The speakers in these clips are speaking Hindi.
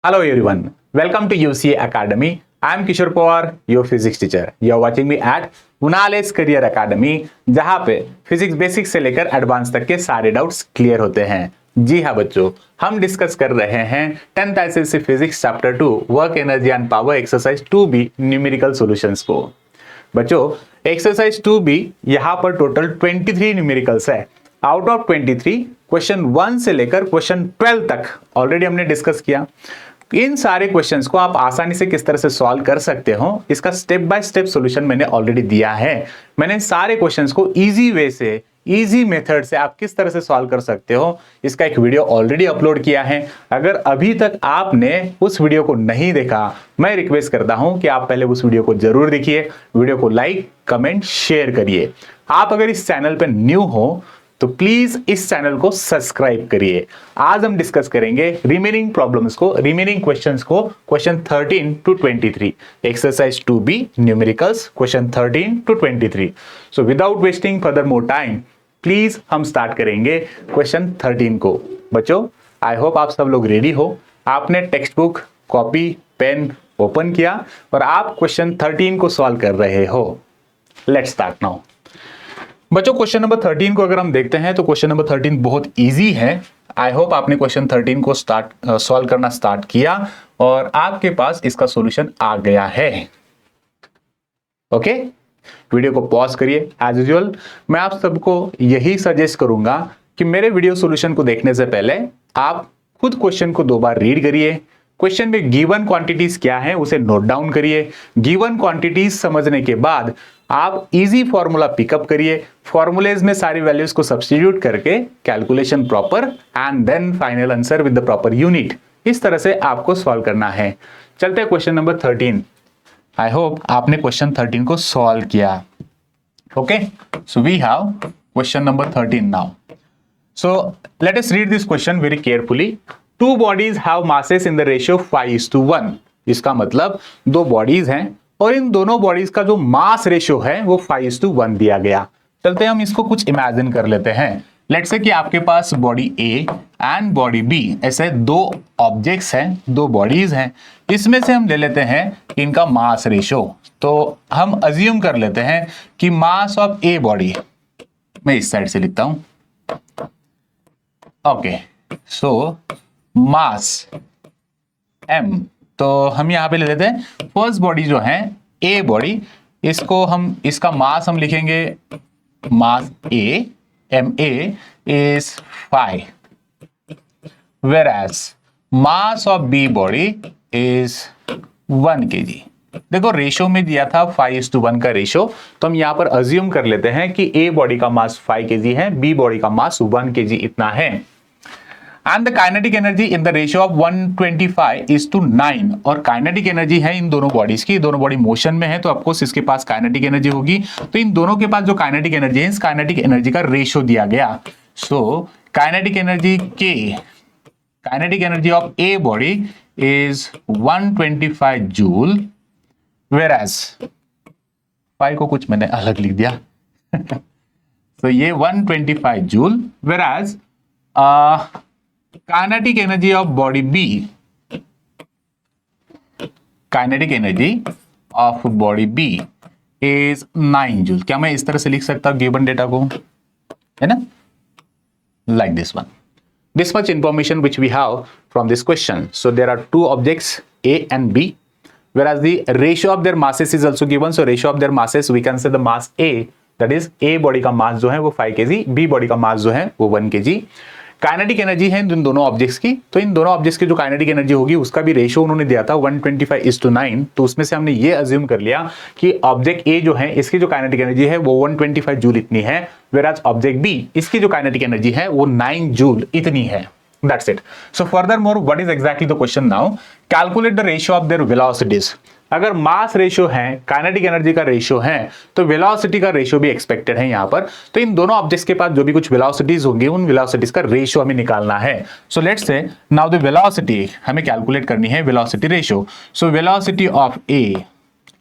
Hello everyone, welcome to UCA Academy. I am Kishore Pawar, your physics teacher. You are watching me at Unales Career Academy, जहां पे फिजिक्स बेसिक से लेकर एडवांस तक के सारे डाउट्स क्लियर होते हैं। जी हाँ बच्चों, हम डिस्कस कर रहे हैं 10th SSC physics chapter 2 work energy and power exercise 2B numerical solutions को। बच्चों, एक्सरसाइज 2B यहां पर टोटल 23 न्यूमेरिकल्स है। आउट ऑफ 23 क्वेश्चन 1 से लेकर क्वेश्चन 12 तक ऑलरेडी हमने डिस्कस किया। इन सारे क्वेश्चंस को आप आसानी से किस तरह से सॉल्व कर सकते हो, इसका स्टेप बाय स्टेप सॉल्यूशन मैंने ऑलरेडी दिया है। मैंने सारे क्वेश्चंस को इजी वे से, इजी मेथड से आप किस तरह से सॉल्व कर सकते हो, इसका एक वीडियो ऑलरेडी अपलोड किया है। अगर अभी तक आपने उस वीडियो को नहीं देखा, मैं रिक्वेस्ट करता हूं कि आप पहले उस वीडियो को जरूर देखिए। वीडियो को लाइक, कमेंट, शेयर करिए। आप अगर इस चैनल पर न्यू हो तो प्लीज इस चैनल को सब्सक्राइब करिए। आज हम डिस्कस करेंगे रिमेनिंग प्रॉब्लम्स को, रिमेनिंग क्वेश्चंस को, question 13 to 23, exercise 2B numericals, question 13 to 23। So without wasting further more time, please हम स्टार्ट करेंगे क्वेश्चन 13 को। बच्चों, आई होप आप सब लोग रेडी हो। आपने text book, copy, pen open किया और आप क्वेश्चन 13 को सॉल्व कर रहे हो। Let's start now. बच्चों, क्वेश्चन नंबर 13 को अगर हम देखते हैं तो क्वेश्चन नंबर 13 बहुत इजी है। आई होप आपने क्वेश्चन 13 को सॉल्व करना स्टार्ट किया और आपके पास इसका सॉल्यूशन आ गया है। ओके, वीडियो को पॉज करिए। एज यूजुअल मैं आप सबको यही सजेस्ट करूंगा कि मेरे वीडियो सॉल्यूशन को देखने से पहले आप खुद क्वेश्चन को 2 बार रीड करिए। क्वेश्चन में गिवन क्वांटिटीज क्या है उसे नोट डाउन करिए। गिवन क्वांटिटीज समझने के बाद आप इजी फॉर्मूला पिकअप करिए। फॉर्मूलेज में सारी वैल्यूज को सब्स्टिट्यूट करके calculation proper and then final answer with the proper unit. इस तरह से आपको सॉल्व करना है। चलते हैं क्वेश्चन नंबर 13। आई होप आपने क्वेश्चन 13 को सॉल्व किया। Okay, so we have question number 13 now. So let us read this question very carefully. Two bodies have masses in the ratio 5:1। इसका मतलब 2 बॉडीज हैं और इन दोनों बॉडीज का जो मास रेशियो है वो 5:1 दिया गया। चलते हम इसको कुछ इमेजिन कर लेते हैं। लेट्स से कि आपके पास body A and body B, ऐसे 2 ऑब्जेक्ट्स हैं, 2 बॉडीज हैं। इसमें से हम ले लेते हैं इनका मास रेशियो। तो हम अज्यूम कर लेते हैं कि मास ऑफ ए बॉडी, मैं इस साइड से लिखता हूं। ओके, सो मास m, तो हम यहां पे ले लेते हैं फर्स्ट बॉडी जो है ए बॉडी, इसको हम, इसका मास हम लिखेंगे मास ए, ma is 5, whereas mass of b body is 1 kg। देखो रेशो में दिया था 5:1 का रेशो, तो हम यहां पर अज्यूम कर लेते हैं कि ए बॉडी का मास 5 kg है, बी बॉडी का मास 1 kg इतना है। And the kinetic energy in the ratio of 125:9, और काइनेटिक एनर्जी है इन दोनों बॉडीज की, दोनों बॉडी मोशन में है तो ऑफकोर्स इसके पास काइनेटिक एनर्जी होगी। तो इन दोनों के पास जो काइनेटिक एनर्जी है, इस काइनेटिक एनर्जी का रेशियो दिया गया। So kinetic energy of A body is 125 joule, whereas 5 को कुछ मैंने अलग लिख दिया। तो ये 125 joule, whereas kinetic energy of body B, kinetic energy of body B is 9 joule. क्या मैं इस तरह से लिख सकता हूं गिवन डेटा को, है ना, like this one. This much information which we have from this question. So there are 2 objects A and B, whereas the ratio of their masses is also given। so ratio of their masses we can say the mass A, that is A body का मास जो है वो 5 kg, B बॉडी का मास जो है वो 1 kg। काइनेटिक एनर्जी है इन दोनों ऑब्जेक्ट्स की, तो इन दोनों ऑब्जेक्ट्स की जो काइनेटिक एनर्जी होगी उसका भी रेशियो उन्होंने दिया था 125:9। तो उसमें से हमने ये अज्यूम कर लिया कि ऑब्जेक्ट ए जो है इसकी जो काइनेटिक एनर्जी है वो 125 जूल इतनी है, whereas ऑब्जेक्ट बी इसकी जो काइनेटिक एनर्जी है वो 9 जूल इतनी है। That's it. So furthermore, what is exactly the question now? Calculate the ratio of their velocities। अगर मास रेशियो है, काइनेटिक एनर्जी का रेशियो है, तो वेलोसिटी का रेशियो भी एक्सपेक्टेड है यहां पर। तो इन दोनों ऑब्जेक्ट्स के पास जो भी कुछ वेलोसिटीज होंगी उन वेलोसिटीज का रेशियो हमें निकालना है। So let's say now the velocity हमें कैलकुलेट करनी है, velocity ratio. So velocity of A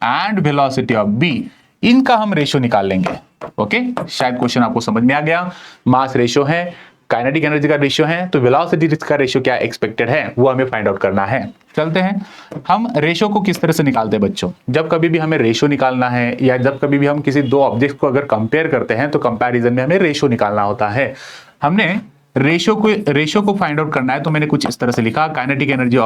and velocity of B, इनका हम रेशियो निकाल लेंगे। ओके, शायद क्वेश्चन आपको समझ में आ गया। मास रेशियो है, काइनेटिक एनर्जी का रेशियो है, तो वेलोसिटी का रेशियो क्या एक्सपेक्टेड है वो हमें फाइंड आउट करना है। चलते हैं, हम रेशियो को किस तरह से निकालते हैं बच्चों। जब कभी भी हमें रेशियो निकालना है या जब कभी भी हम किसी दो ऑब्जेक्ट को अगर कंपेयर करते हैं तो कंपैरिजन में हमें रेशियो निकालना होता है। हमने रेशियो को फाइंड आउट करना है, तो मैंने कुछ इस तरह से लिखा, kinetic energy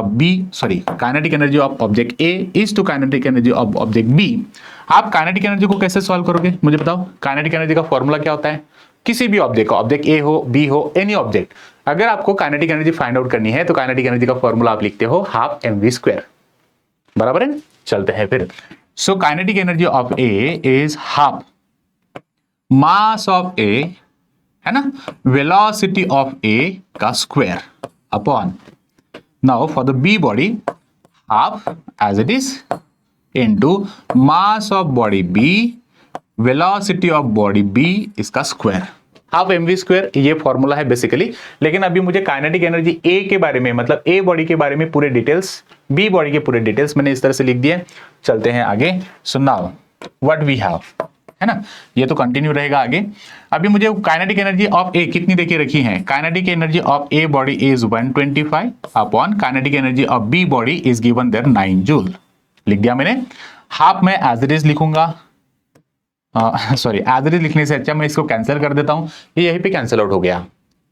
of object A is to kinetic energy of object B. आप काइनेटिक एनर्जी को कैसे सॉल्व करोगे मुझे बताओ। काइनेटिक एनर्जी का फॉर्मूला क्या होता है, किसी भी ऑब्जेक्ट का, ऑब्जेक्ट ए हो, बी हो, एनी ऑब्जेक्ट, अगर आपको काइनेटिक एनर्जी फाइंड आउट करनी है तो काइनेटिक एनर्जी का फॉर्मूला आप लिखते हो हाफ mv², बराबर है। चलते हैं फिर। So kinetic energy of A is half mass of A, है ना, वेलोसिटी ऑफ ए का square upon, now for the B body half as it is into mass of body B, velocity of body B इसका स्क्वायर, हाफ mv²। ये फॉर्मूला है बेसिकली। लेकिन अभी मुझे काइनेटिक एनर्जी ए के बारे में, मतलब ए बॉडी के बारे में पूरे डिटेल्स, बी बॉडी के पूरे डिटेल्स मैंने इस तरह से लिख दिए। चलते हैं आगे। So now what we have, है ना, ये तो कंटिन्यू रहेगा आगे। अभी मुझे काइनेटिक एनर्जी ऑफ ए कितनी देखिए रखी है, kinetic energy of A body is 125 upon kinetic energy of B body is given there 9 joule. लिख दिया मैंने। हाफ में एज इट इज लिखूंगा, सॉरी एज इट इज लिखने से अच्छा मैं इसको कैंसिल कर देता हूं, ये यहीं पे कैंसिल आउट हो गया।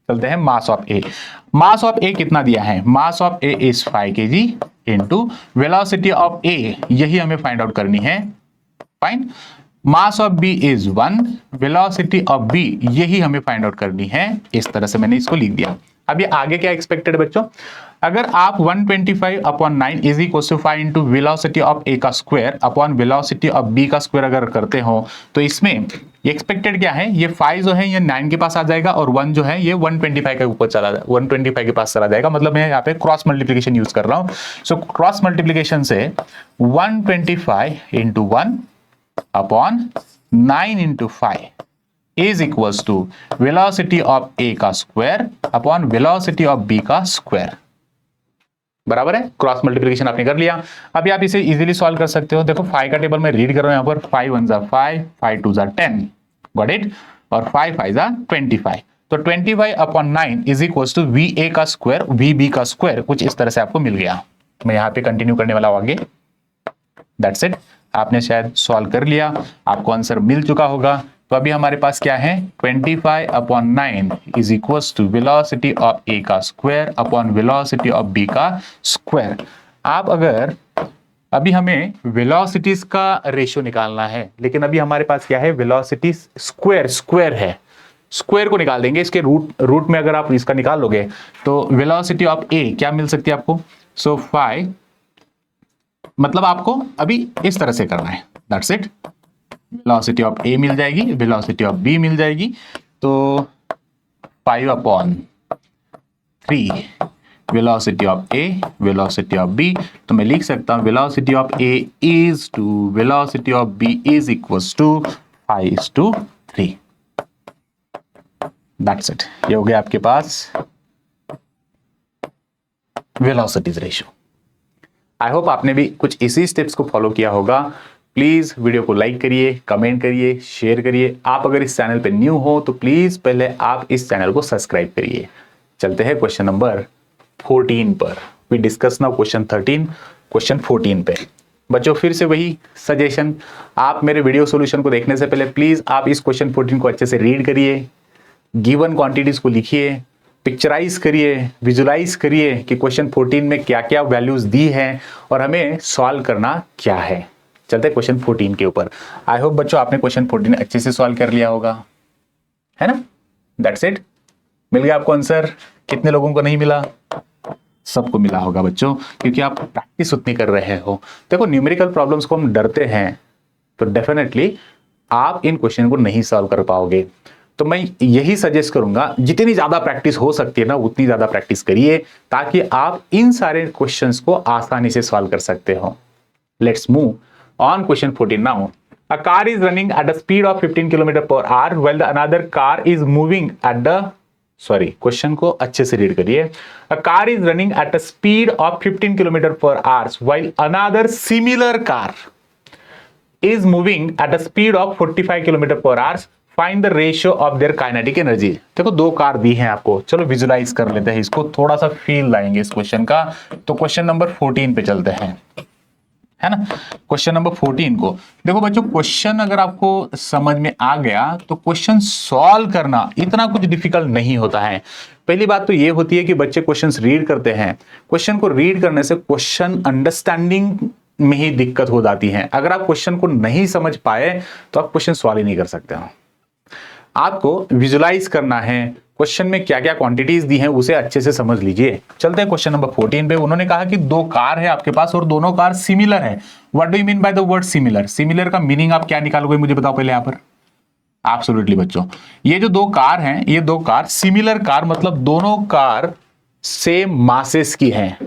चलते हैं मास ऑफ ए। मास ऑफ ए कितना दिया है, mass of A is 5 kg into velocity of A, यही हमें फाइंड आउट करनी है। Fine. Mass of B is 1, velocity of B यही हमें फाइंड आउट करनी है। इस तरह से मैंने इसको लिख दिया। अब ये आगे क्या एक्सपेक्टेड बच्चों, अगर आप 125 upon 9 is equal to 5 into velocity of A का square upon velocity of B का स्क्वायर अगर करते हो तो इसमें ये एक्सपेक्टेड क्या है, ये 5 जो है ये 9 के पास आ जाएगा और 1 जो है ये 125 के ऊपर चला जाएगा, 125 के पास चला जाएगा। मतलब मैं यहाँ पे क्रॉस मल्टीप्लीकेशन यूज कर रहा हूँ। सो क्रॉस मल्टीप्लीकेशन से 125 into 1 upon 9 into 5 is equals to velocity of A का square upon velocity of B का स्क्वायर, बराबर है। क्रॉस मल्टीप्लिकेशन आपने कर लिया। अभी आप इसे इजीली सॉल्व कर सकते हो। देखो 5 का टेबल में रीड कर रहा हूं, यहां पर 5 1 जा 5, 5 2 जा 10, गॉट इट, और 5 5 जा 25। तो 25 upon 9 is equals to V A का स्क्वायर वी बी का स्क्वायर, कुछ इस तरह से आपको मिल गया। मैं यहाँ पे कंटिन्यू करने वाला हूं आगे। दैट्स इट, आपने शायद सॉल्व कर लिया, आपको आंसर मिल चुका होगा। तो अभी हमारे पास क्या है, 25 upon 9 is equals to velocity of A का square upon velocity of B का स्क्वायर। आप अगर अभी हमें वेलोसिटीज का रेशियो निकालना है, लेकिन अभी हमारे पास क्या है, वेलोसिटी स्क्वायर है, स्क्वायर को निकाल देंगे। इसके रूट में अगर आप इसका निकाल लोगे तो वेलोसिटी ऑफ ए क्या मिल सकती है आपको। सो 5, मतलब आपको अभी इस तरह से करना है, that's it. Velocity of A मिल जाएगी, वेलोसिटी ऑफ बी मिल जाएगी, तो 5 upon 3 velocity of A, velocity of B, तो मैं लिख सकता हूं velocity of A is to velocity of B is equals to 5:3। That's it, ये हो गया आपके पास वेलोसिटीज रेशियो। आई होप आपने भी कुछ इसी स्टेप्स को फॉलो किया होगा। प्लीज वीडियो को लाइक करिए, कमेंट करिए, शेयर करिए। आप अगर इस चैनल पे न्यू हो तो प्लीज पहले आप इस चैनल को सब्सक्राइब करिए। चलते हैं क्वेश्चन नंबर 14 पर। We discuss now question 13, question 14 पे। बच्चों फिर से वही सजेशन, आप मेरे वीडियो सॉल्यूशन को देखने से पहले प्लीज आप इस क्वेश्चन 14 को अच्छे से रीड करिए, गिवन क्वांटिटीज को लिखिए, पिक्चराइज करिए, विजुलाइज करिए कि क्वेश्चन 14 में क्या क्या वैल्यूज दी हैं और हमें सॉल्व करना क्या है। चलते हैं क्वेश्चन 14 के ऊपर। आई होप बच्चों आपने क्वेश्चन 14 अच्छे से सॉल्व कर लिया होगा, है ना। दैट्स इट, मिल गया आपको आंसर। कितने लोगों को नहीं मिला, सबको मिला होगा बच्चों, क्योंकि आप प्रैक्टिस उतनी कर रहे हो। देखो न्यूमेरिकल प्रॉब्लम्स को हम डरते हैं तो डेफिनेटली आप इन क्वेश्चन को नहीं सॉल्व कर पाओगे। तो मैं यही सजेस्ट करूंगा, जितनी ज्यादा प्रैक्टिस हो सकती है ना उतनी ज्यादा प्रैक्टिस करिए, ताकि आप इन सारे क्वेश्चंस को आसानी से सॉल्व कर सकते हो। Let's move on question 14 now. A car is running at a speed of 15 km/h while the another car is moving at the, sorry, question को अच्छे से रीड करिए। A car is running at a speed of 15 km/h while another similar car is moving at a speed of 45 km/h. Find the ratio of their kinetic energy. देखो दो कार दी हैं आपको, चलो विजुलाइज कर लेते हैं इसको, थोड़ा सा फील लाएंगे इस क्वेश्चन का। तो क्वेश्चन नंबर 14 पे चलते हैं, है ना। क्वेश्चन नंबर 14 को देखो बच्चों, क्वेश्चन अगर आपको समझ में आ गया तो क्वेश्चन सॉल्व करना इतना कुछ डिफिकल्ट नहीं होता है। पहली बात तो ये होती है कि बच्चे क्वेश्चंस रीड करते हैं, क्वेश्चन को रीड करने से क्वेश्चन अंडरस्टैंडिंग में ही दिक्कत हो जाती है। अगर आप क्वेश्चन को नहीं समझ पाए तो आप क्वेश्चन सॉल्व ही नहीं कर सकते हो। आपको विजुलाइज करना है, क्वेश्चन में क्या क्या क्वांटिटीज दी हैं उसे अच्छे से समझ लीजिए। चलते हैं क्वेश्चन नंबर 14 पे। उन्होंने कहा कि दो कार है आपके पास और दोनों कार सिमिलर है। What do you mean by the word similar? Similar का मीनिंग आप क्या निकालोगे मुझे बताओ पहले यहाँ पर। एब्सोल्युटली बच्चों, ये जो दो कार हैं, ये दो कार सिमिलर कार मतलब दोनों कार सेम मासेस की हैं,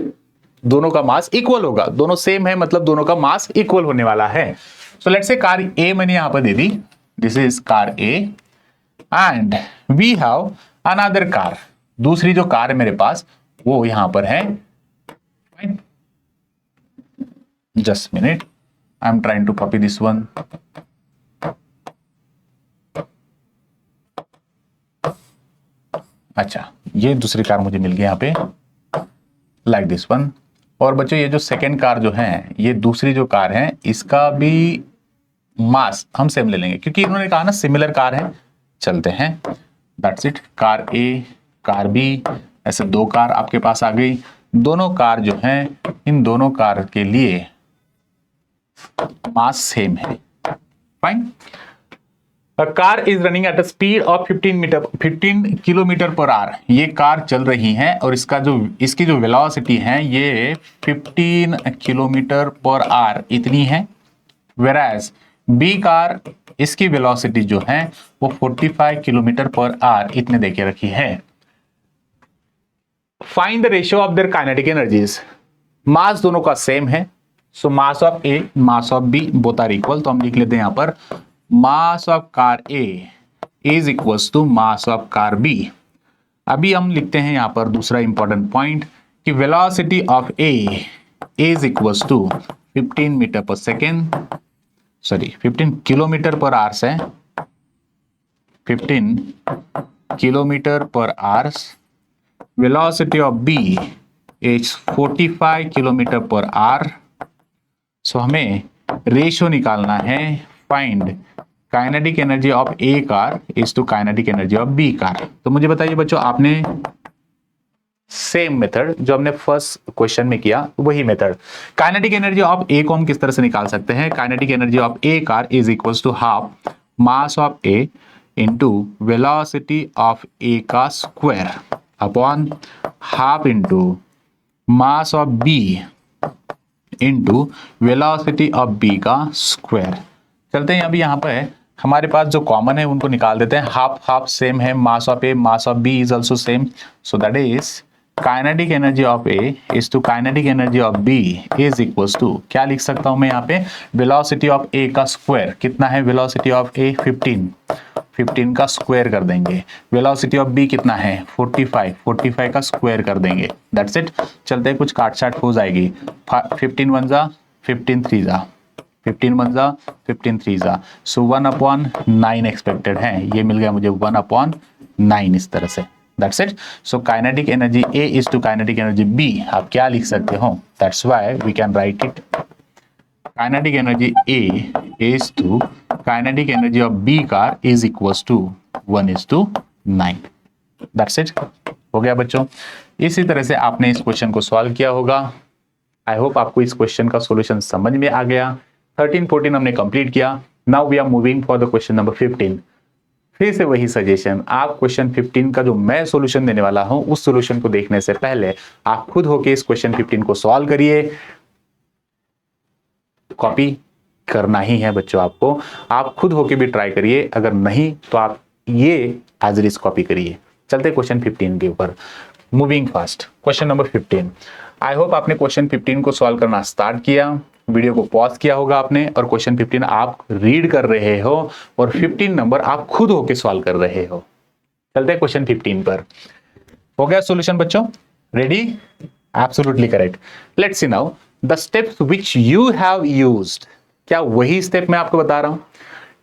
दोनों का मास इक्वल होगा। दोनों सेम है मतलब दोनों का मास इक्वल होने वाला है। सो लेट्स से कार ए मैंने यहां पर दे दी, this is car A and we have another car. दूसरी जो कार है मेरे पास वो यहां पर है, just minute, I am trying to copy this one. अच्छा, ये दूसरी कार मुझे मिल गई यहां पे, लाइक दिस वन। और बच्चों ये जो सेकेंड कार जो है, ये दूसरी जो कार है, इसका भी मास हम सेम ले लेंगे क्योंकि इन्होंने कहा ना सिमिलर कार है। चलते हैं, that's it. Car A, car B, ऐसे दो कार आपके पास आ गई। दोनों कार जो हैं, इन दोनों कार के लिए मास सेम है। Fine. A car is running at a speed of 15 kilometre per our. ये कार चल रही है और इसकी जो वेलोसिटी है ये 15 किलोमीटर पर आवर इतनी है। Whereas बी कार, इसकी वेलोसिटी जो है वो 45 किलोमीटर पर आवर इतने देके रखी है। Find the ratio of their kinetic energies. Mass दोनों का सेम है, so mass of A, mass of B both are equal. तो हम लिख लेते हैं यहां पर mass of car A is equals to mass of car B. अभी हम लिखते हैं यहां पर दूसरा इंपॉर्टेंट पॉइंट कि velocity of A is equals to 15 metre per second, sorry 15 kilometre per hour से 15 kilometre per hour. Velocity of B is 45 kilometre per hour. So हमें रेशियो निकालना है, find kinetic energy of A car is to kinetic energy of B car. तो मुझे बताइए बच्चों, आपने सेम मेथड जो हमने फर्स्ट क्वेश्चन में किया वही method, kinetic energy of A को हम किस तरह से निकाल सकते हैं? Kinetic energy of A car is equals to half mass of A into velocity of A का square upon half into mass of B into velocity of B का स्क्वायर। चलते हैं अभी यहाँ पर हमारे पास जो कॉमन है उनको निकाल देते हैं। हाफ हाफ सेम है, mass of A mass of B is also same, so that is kinetic energy of A is to kinetic energy of B is equals to, क्या लिख सकता हूं मैं यहाँ पे, वेलोसिटी ऑफ ए का स्क्वायर। कितना है वेलोसिटी ऑफ ए? 15 का स्क्वायर कर देंगे। वेलोसिटी ऑफ बी कितना है? 45 का स्क्वायर कर देंगे। That's it. चलते हैं, कुछ काट छाट हो जाएगी। 15 1 जा 15 3 जा 15 1 जा 15 3 जा, सो 1/9 एक्सपेक्टेड है। ये मिल गया मुझे 1/9 इस तरह से। That's it. So kinetic energy A is to kinetic energy B आप क्या लिख सकते हो? That's why we can write it, kinetic energy A is to kinetic energy of B car is equals to 1:9। That's it. हो गया बच्चों। इसी तरह से आपने इस क्वेश्चन को सॉल्व किया होगा। आई होप आपको इस क्वेश्चन का सॉल्यूशन समझ में आ गया। 13-14 हमने कंप्लीट किया। Now we are moving for the question number 15। फिर से वही सजेशन, आप क्वेश्चन 15 का जो मैं सॉल्यूशन देने वाला हूं उस सॉल्यूशन को देखने से पहले आप खुद होके इस क्वेश्चन 15 को सॉल्व करिए। कॉपी करना ही है बच्चों आपको, आप खुद होके भी ट्राई करिए, अगर नहीं तो आप ये एज इट इज कॉपी करिए। चलते क्वेश्चन 15 के ऊपर, मूविंग फास्ट। Question number 15। आई होप आपने क्वेश्चन 15 को सॉल्व करना स्टार्ट किया, वीडियो को पॉज किया होगा आपने और क्वेश्चन 15 आप रीड कर रहे हो और 15 नंबर आप खुद होके सॉल्व कर रहे हो। चलते हैं क्वेश्चन 15 पर। हो गया सॉल्यूशन बच्चों? Ready? Absolutely correct. Let's see now the steps which you have used. क्या वही स्टेप मैं आपको बता रहा हूं?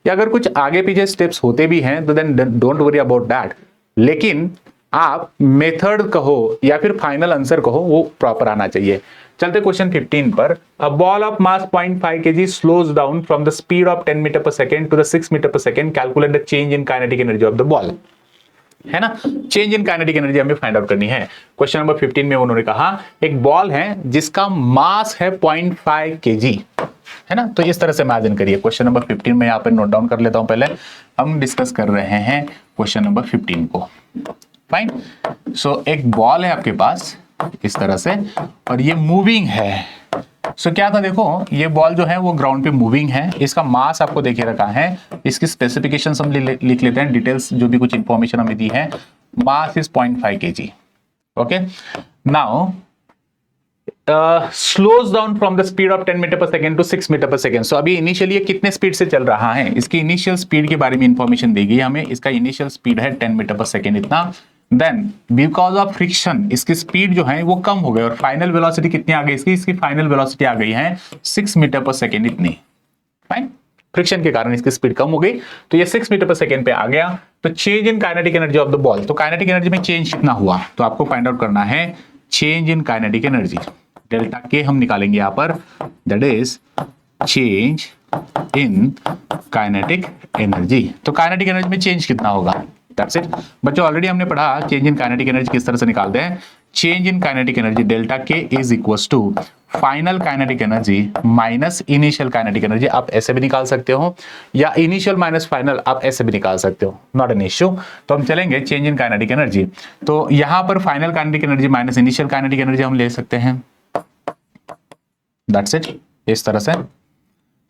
या अगर कुछ आगे पीछे स्टेप्स होते भी हैं तो then don't worry about that, लेकिन आप मेथड कहो या फिर फाइनल आंसर कहो वो प्रॉपर आना चाहिए। चलते क्वेश्चन 15 पर। A ball of mass 0.5 kg slows down from the speed of 10 metre per second to the 6 metre per second, calculate the change in kinetic energy of the ball. है ना, चेंज इन काइनेटिक एनर्जी हमें फाइंड आउट करनी है। क्वेश्चन नंबर 15 में उन्होंने कहा एक बॉल है जिसका मास है 0.5 kg, है ना। तो इस तरह से इमेजिन करिए। क्वेश्चन नंबर 15 में यहाँ पे नोट डाउन कर लेता हूं। पहले हम डिस्कस कर रहे हैं क्वेश्चन नंबर 15 को। फाइन। सो एक बॉल है आपके पास इस तरह से और ये मूविंग है। सो क्या था, देखो ये बॉल जो है वो ग्राउंड पे मूविंग है, इसका मास आपको देखे रखा है, इसकी स्पेसिफिकेशन हम लिख लेते हैं, डिटेल्स जो भी कुछ इंफॉर्मेशन हमें दी है। Mass is 0.5 kg। Okay, now slows down from the speed of 10 metre per second to 6 metre per second. So अभी इनिशियली कितने स्पीड से चल रहा है, इसकी इनिशियल स्पीड के बारे में इंफॉर्मेशन देगी हमें। इसका इनिशियल स्पीड है 10 मीटर पर सेकेंड इतना। देन बिकॉज ऑफ फ्रिक्शन इसकी स्पीड जो है वो कम हो गई और फाइनल वेलोसिटी कितनी आ गई इसकी फाइनल वेलोसिटी आ गई है 6 मीटर पर सेकेंड इतनी। फाइन, फ्रिक्शन के कारण इसकी स्पीड कम हो गई तो ये 6 मीटर पर सेकेंड पे आ गया। तो change in kinetic energy of the ball, तो काइनेटिक एनर्जी में चेंज कितना हुआ तो आपको फाइंड आउट करना है change in kinetic energy. Delta के हम निकालेंगे यहां पर, that is change in kinetic energy. तो काइनेटिक एनर्जी में चेंज कितना होगा, दैट्स इट बच्चों। ऑलरेडी हमने पढ़ा चेंज इन काइनेटिक एनर्जी किस तरह से निकालते हैं। Change in kinetic energy delta K is equals to final kinetic energy minus initial kinetic energy. आप ऐसे भी निकाल सकते हो या इनिशियल माइनस फाइनल आप ऐसे भी निकाल सकते हो, नॉट एन इश्यू। तो हम चलेंगे चेंज इन काइनेटिक एनर्जी। तो यहां पर final kinetic energy minus initial kinetic energy हम ले सकते हैं, दैट्स इट, इस तरह से।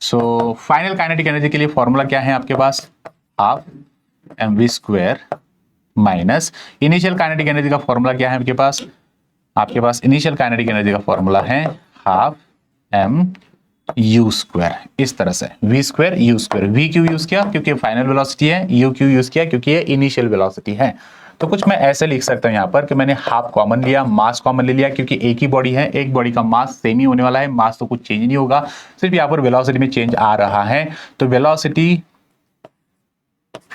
सो फाइनल काइनेटिक एनर्जी के लिए फॉर्मूला क्या है आपके पास, half mv square minus initial kinetic energy का फॉर्मूला क्या है आपके पास इनिशियल काइनेटिक एनर्जी का फॉर्मूला है हाफ m u स्क्वायर। इस तरह से v square u square, v क्यों यूज किया क्योंकि फाइनल वेलोसिटी है, u क्यों यूज किया क्योंकि ये इनिशियल वेलोसिटी है। तो कुछ मैं ऐसे लिख सकता हूं यहाँ पर कि मैंने हाफ कॉमन लिया, मास कॉमन ले लिया क्योंकि एक ही बॉडी है, एक बॉडी का मास सेम ही होने वाला है, मास तो कुछ चेंज नहीं होगा, सिर्फ यहाँ पर वेलोसिटी में चेंज आ रहा है। तो वेलोसिटी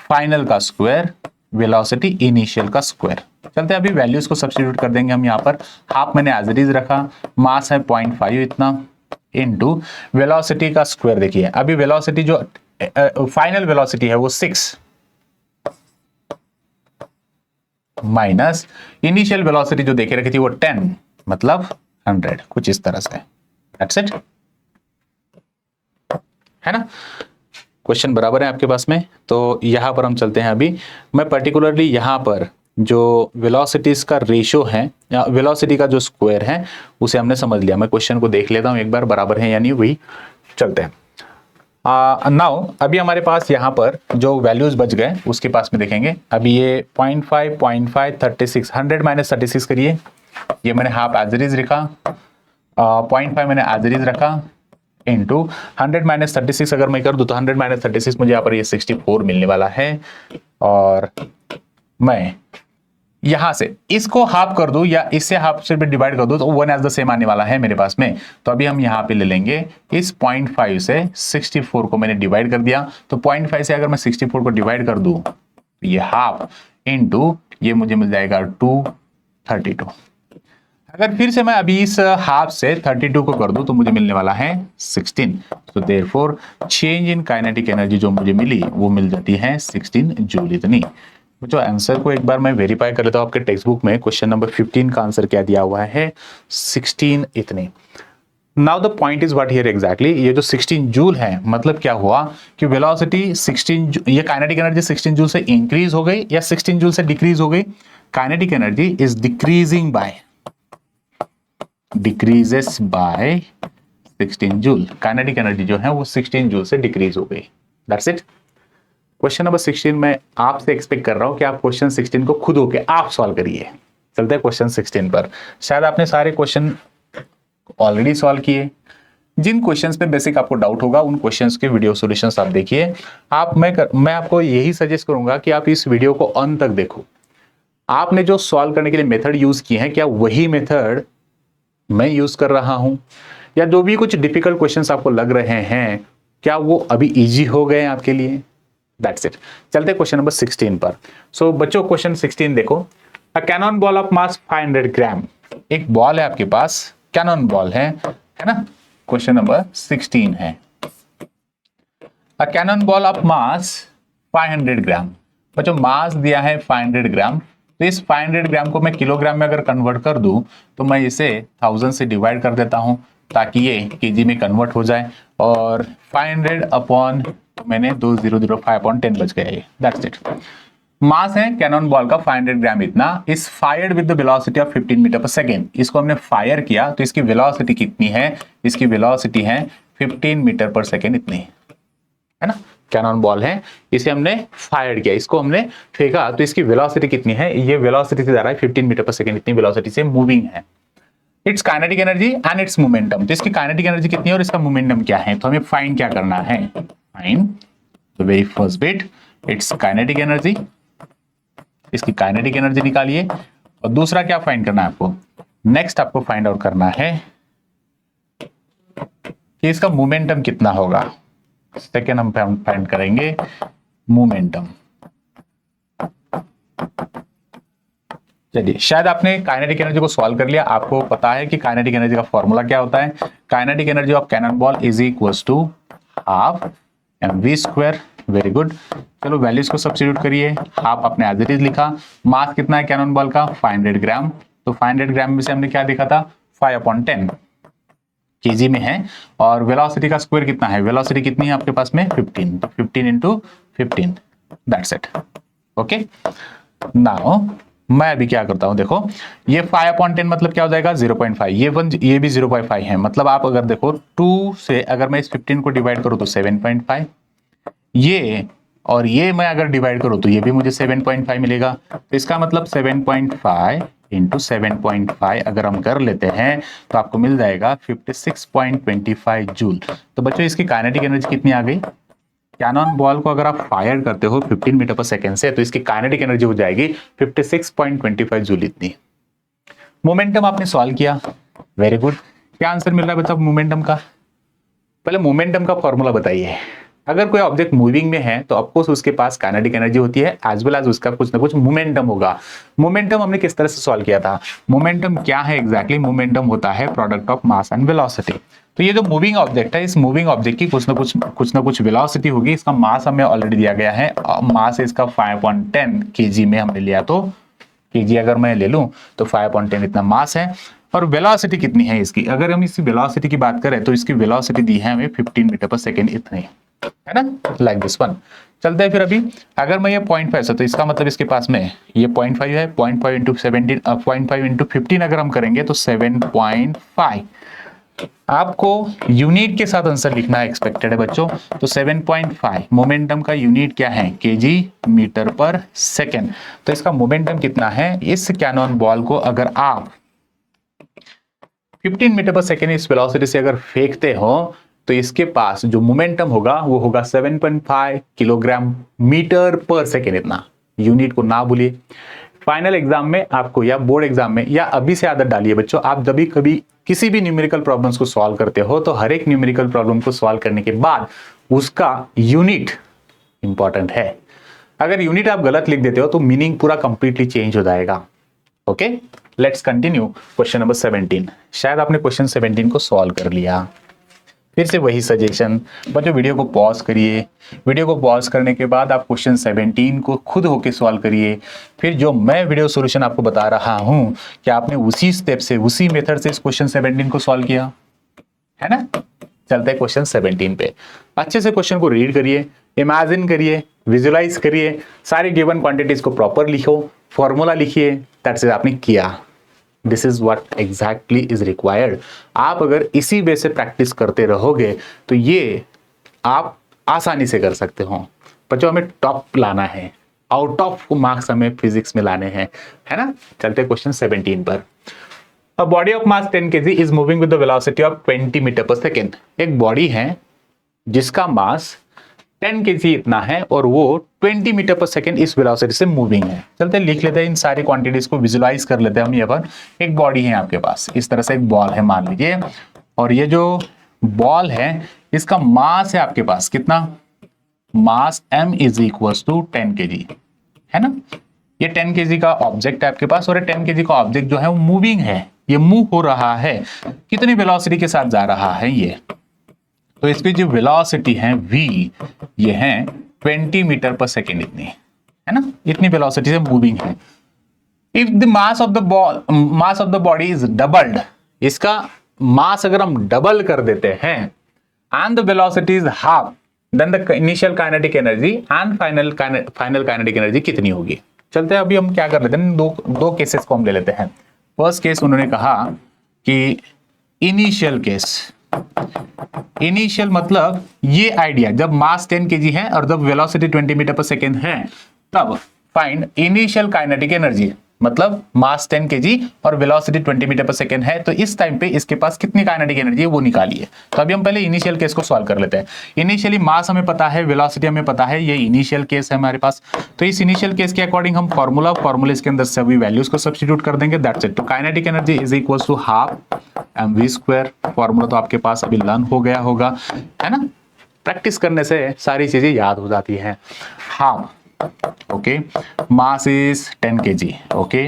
फाइनल का स्क्वायर, वेलोसिटी इनिशियल का स्क्वायर। चलते हैं अभी वैल्यूज को सब्स्टिट्यूट कर देंगे हम यहाँ पर। हाफ मैंने एज इट इज रखा, मास है 0.5 इतना, इनटू वेलोसिटी का स्क्वायर। देखिए अभी वेलोसिटी जो फाइनल वेलोसिटी है वो 6 माइनस इनिशियल वेलोसिटी जो देखे रखी थी वो 10 मतलब 100, कुछ इस तरह से। दैट्स इट, है ना। क्वेश्चन बराबर है आपके पास में। तो यहां पर हम चलते हैं अभी। मैं पर्टिकुलरली यहां पर जो वेलोसिटीज का रेशियो है या वेलोसिटी का जो स्क्वायर है उसे हमने समझ लिया। मैं क्वेश्चन को देख लेता हूं एक बार, बराबर है यानी वही। चलते हैं नाउ। अभी हमारे पास यहाँ पर जो वैल्यूज बच गए उसके पास में देखेंगे। अभी ये 0.5 0.5 36 100 माइनस 36 करिए। ये मैंने हाफ एज इट इज रखा, 0.5 मैंने एज इट इज रखा, इंटू 100 माइनस 36 अगर मैं कर दूं तो 100 माइनस 36 मुझे यहाँ पर ये 64 मिलने वाला है। और मैं यहां से इसको हाफ कर दूं या इससे हाफ से भी डिवाइड कर दूं तो 1 एज द सेम आने वाला है मेरे पास में। तो अभी हम यहाँ पे ले लेंगे इस 0.5 से 64 को मैंने डिवाइड कर दिया। तो 0.5 से अगर मैं 64 को डिवाइड कर दूं तो ये हाफ इंटू ये मुझे मिल जाएगा 232। अगर फिर से मैं अभी इस हाफ से 32 को कर दूं तो मुझे मिलने वाला है 16। तो therefore change in kinetic energy जो मुझे मिली वो मिल जाती है 16 जूल इतनी। जो आंसर को एक बार मैं वेरीफाई कर लेता हूं। आपके टेक्स्ट बुक में क्वेश्चन नंबर 15 का आंसर क्या दिया हुआ है, 16 इतनी। Now the point is what here exactly. ये जो 16 जूल है मतलब क्या हुआ कि वेलोसिटी 16 ये काइनेटिक एनर्जी 16 जूल से इंक्रीज हो गई या 16 जूल से डिक्रीज हो गई। Kinetic energy is decreasing by decreases by 16 joule. Kinetic energy जो है वो 16 जूल से डिक्रीज हो गई। That's it. क्वेश्चन नंबर 16 में आपसे एक्सपेक्ट कर रहा हूं कि आप क्वेश्चन 16 को खुद होके आप सॉल्व करिए। चलते हैं क्वेश्चन 16 पर। शायद आपने सारे क्वेश्चन ऑलरेडी सॉल्व किए। जिन क्वेश्चंस पे बेसिक आपको डाउट होगा उन क्वेश्चंस के वीडियो सॉल्यूशंस आप देखिए। मैं आपको यही सजेस्ट करूंगा कि आप इस वीडियो को अंत तक देखो। आपने जो सॉल्व करने के लिए मेथड यूज किए हैं क्या वही मेथड मैं यूज कर रहा हूं, या जो भी कुछ डिफिकल्ट क्वेश्चंस आपको लग रहे हैं क्या वो अभी इजी हो गए आपके लिए। That's it. चलते क्वेश्चन नंबर 16 पर। सो बच्चों क्वेश्चन 16 देखो, अ कैनन बॉल ऑफ मास 500 ग्राम। एक बॉल है आपके पास, कैनन बॉल है ना। क्वेश्चन नंबर 16 है, अ कैनन बॉल ऑफ मास 500 ग्राम। बच्चों मास दिया है 500 ग्राम, तो इस 500 ग्राम को मैं किलोग्राम में अगर कन्वर्ट कर दूं तो मैं इसे 1000 से डिवाइड कर देता हूं ताकि ये केजी में कन्वर्ट हो जाए, और 500 अपॉन मैंने 2005 अपॉन 10 बच गया ये, दैट्स इट। मास है कैनन बॉल का 500 ग्राम इतना, इस fired with the velocity of 15 metre per second. इसको हमने फायर किया तो इसकी वेलोसिटी कितनी है, इसकी वेलोसिटी है 15 मीटर पर सेकेंड इतनी, है ना। कैनन बॉल है, इसे हमने फायर किया, इसको हमने फेंका, तो इसकी वेलोसिटी कितनी है, ये वेलोसिटी से जा रहा है 15 मीटर पर सेकेंड इतनी वेलोसिटी से मूविंग है। It's kinetic energy and it's momentum, तो इसकी काइनेटिक एनर्जी कितनी है और इसका मोमेंटम क्या है, तो हमें फाइंड क्या करना है, find the very first bit it's kinetic energy, इसकी काइनेटिक एनर्जी निकालिए। और दूसरा क्या फाइंड करना है आपको, नेक्स्ट आपको फाइंड आउट करना है कि इसका मोमेंटम कितना होगा। सेकेंड हम फाइंड करेंगे मोमेंटम। चलिए, शायद आपने काइनेटिक एनर्जी को सॉल्व कर लिया, आपको पता है कि काइनेटिक एनर्जी का फॉर्मूला क्या होता है। Kinetic energy of cannon ball is equals to half mv square. Very good, चलो वैल्यूज को सब्स्टिट्यूट करिए। हाफ आपने एज इट इज लिखा, मास कितना है कैनन बॉल का 500 ग्राम, तो 500 ग्राम में से हमने क्या देखा था 5/10 केजी में है, और वेलोसिटी का स्क्वायर कितना है, वेलोसिटी कितनी है आपके पास में 15, तो 15 into 15, that's it. Okay, now मैं अभी क्या करता हूं, देखो ये 5/10 मतलब क्या हो जाएगा 0.5, ये भी 0.5 है, मतलब आप अगर देखो 2 से अगर मैं इस 15 को डिवाइड करूं तो 7.5, ये और ये मैं अगर डिवाइड करूं तो ये भी मुझे 7.5 मिलेगा, तो इसका मतलब 7.5 इंटू 7.5 अगर हम कर लेते हैं तो आपको मिल जाएगा 56.25 जूल। तो बच्चों इसकी काइनेटिक एनर्जी कितनी आ गई, कैनन बॉल को अगर आप फायर करते हो 15 मीटर पर सेकेंड से, तो इसकी काइनेटिक एनर्जी हो जाएगी 56.25 जूल इतनी। मोमेंटम आपने सॉल्व किया, वेरी गुड। क्या आंसर मिल रहा है बच्चा मोमेंटम का, पहले मोमेंटम का फॉर्मूला बताइए। अगर कोई ऑब्जेक्ट मूविंग में है तो ऑफकोर्स उसके पास काइनेटिक एनर्जी होती है एज वेल एज उसका कुछ ना कुछ मोमेंटम होगा। मोमेंटम हमने किस तरह से सॉल्व किया था, मोमेंटम क्या है एग्जैक्टली, मोमेंटम होता है product of mass and velocity. तो ये जो मूविंग ऑब्जेक्ट है, इस मूविंग ऑब्जेक्ट की कुछ ना कुछ वेलोसिटी होगी, इसका मास हमें ऑलरेडी दिया गया है, मास इसका 5/10 केजी में हमने लिया, तो केजी अगर मैं ले लूं तो 5/10 इतना मास है, और वेलोसिटी कितनी है इसकी, अगर हम इसकी वेलोसिटी की बात करें तो इसकी वेलोसिटी दी है हमें 15 मीटर पर सेकेंड इतनी, है ना, लाइक दिस वन। चलते हैं फिर अभी, अगर मैं ये 0.5 से, तो इसका मतलब इसके पास में ये 0.5 है, 0.5 इंटू 17, 0.5 इंटू 15 अगर हम करेंगे तो 7.5। आपको यूनिट के साथ आंसर लिखना एक्सपेक्टेड है बच्चों, तो 7.5 मोमेंटम का यूनिट क्या है, केजी मीटर पर सेकेंड। तो इसका मोमेंटम कितना है, इस कैनन बॉल को अगर आप 15 मीटर पर सेकेंड इस वेलोसिटी से अगर फेंकते हो तो इसके पास जो मोमेंटम होगा वो होगा 7.5 किलोग्राम मीटर पर सेकेंड इतना। यूनिट को ना भूलिए, फाइनल एग्जाम में आपको या बोर्ड एग्जाम में या अभी से आदत डालिए बच्चों, आप जब भी कभी किसी भी न्यूमेरिकल प्रॉब्लम्स को सॉल्व करते हो तो हर एक न्यूमेरिकल प्रॉब्लम को सॉल्व करने के बाद उसका यूनिट इंपॉर्टेंट है। अगर यूनिट आप गलत लिख देते हो तो मीनिंग पूरा कंप्लीटली चेंज हो जाएगा। Okay, let's continue question number 17। शायद आपने क्वेश्चन 17 को सॉल्व कर लिया। फिर से वही सजेशन, बच्चों वीडियो को पॉज करिए, वीडियो को पॉज करने के बाद आप क्वेश्चन 17 को खुद होके सॉल्व करिए। फिर जो मैं वीडियो सॉल्यूशन आपको बता रहा हूं कि आपने उसी स्टेप से, उसी मेथड से इस क्वेश्चन 17 को सॉल्व किया, है ना। चलते हैं क्वेश्चन 17 पे। अच्छे से क्वेश्चन को रीड करिए, इमेजिन करिए, विजुलाइज करिए, सारी गिवन क्वांटिटीज को प्रॉपर लिखो, फॉर्मूला लिखिए, दैट्स इट, आपने किया। This is what exactly is required. आप अगर इसी वे से प्रैक्टिस करते रहोगे तो ये आप आसानी से कर सकते हो। बच्चों हमें टॉप लाना है, आउट ऑफ मार्क्स हमें फिजिक्स में लाने हैं, है ना। चलते क्वेश्चन 17 पर। A body of mass 10 kg is moving with the velocity of 20 metre per second. एक बॉडी है जिसका मास 10 kg इतना है और वो 20 मीटर पर सेकेंड इस वेलोसिटी से मूविंग है। चलते लिख लेते हैं इन सारी क्वांटिटीज को, विजुलाइज कर लेते हैं हम। यहाँ पर एक बॉडी है आपके पास, इस तरह से एक बॉल है मान लीजिए, और ये जो बॉल है इसका मास है आपके पास कितना mass m is equal to 10 kg, है ना। ये 10 kg का ऑब्जेक्ट है आपके पास, और ये 10 kg का ऑब्जेक्ट जो है वो मूविंग है, ये मूव हो रहा है। कितनी वेलोसिटी के साथ जा रहा है ये, तो इसकी जो वेलोसिटी है v, ये है 20 मीटर पर सेकेंड, इतनी है ना, इतनी वेलोसिटी से मूविंग है। If the mass of the body is doubled, इसका मास अगर हम डबल कर देते हैं, and the velocity is half, then the initial kinetic energy and final kinetic energy कितनी होगी। चलते हैं, अभी हम क्या कर लेते हैं, दो केसेस को हम ले लेते हैं। फर्स्ट केस उन्होंने कहा कि इनिशियल केस, इनिशियल मतलब ये आइडिया, जब मास 10 kg है और जब वेलोसिटी 20 मीटर पर सेकेंड है, तब फाइंड इनिशियल काइनेटिक एनर्जी, मतलब मास 10 kg और वेलोसिटी 20 मीटर पर सेकेंड है, तो इस टाइम पे इसके पास कितनी काइनेटिक एनर्जी है वो निकालिए। तो अभी हम पहले इनिशियल केस को सॉल्व कर लेते हैं। इनिशियली मास हमें पता है, वेलोसिटी हमें पता है, ये इनिशियल केस है हमारे पास। तो इस इनिशियल केस के अकॉर्डिंग हम फॉर्मूला के अंदर सभी वैल्यूज को सब्स्टिट्यूट कर देंगे, दैट्स इट। तो kinetic energy is equal to half mv²। Formula तो आपके पास अभी लर्न हो गया होगा, है ना, प्रैक्टिस करने से सारी चीजें याद हो जाती हैं। Half, okay, mass is 10 kg, okay,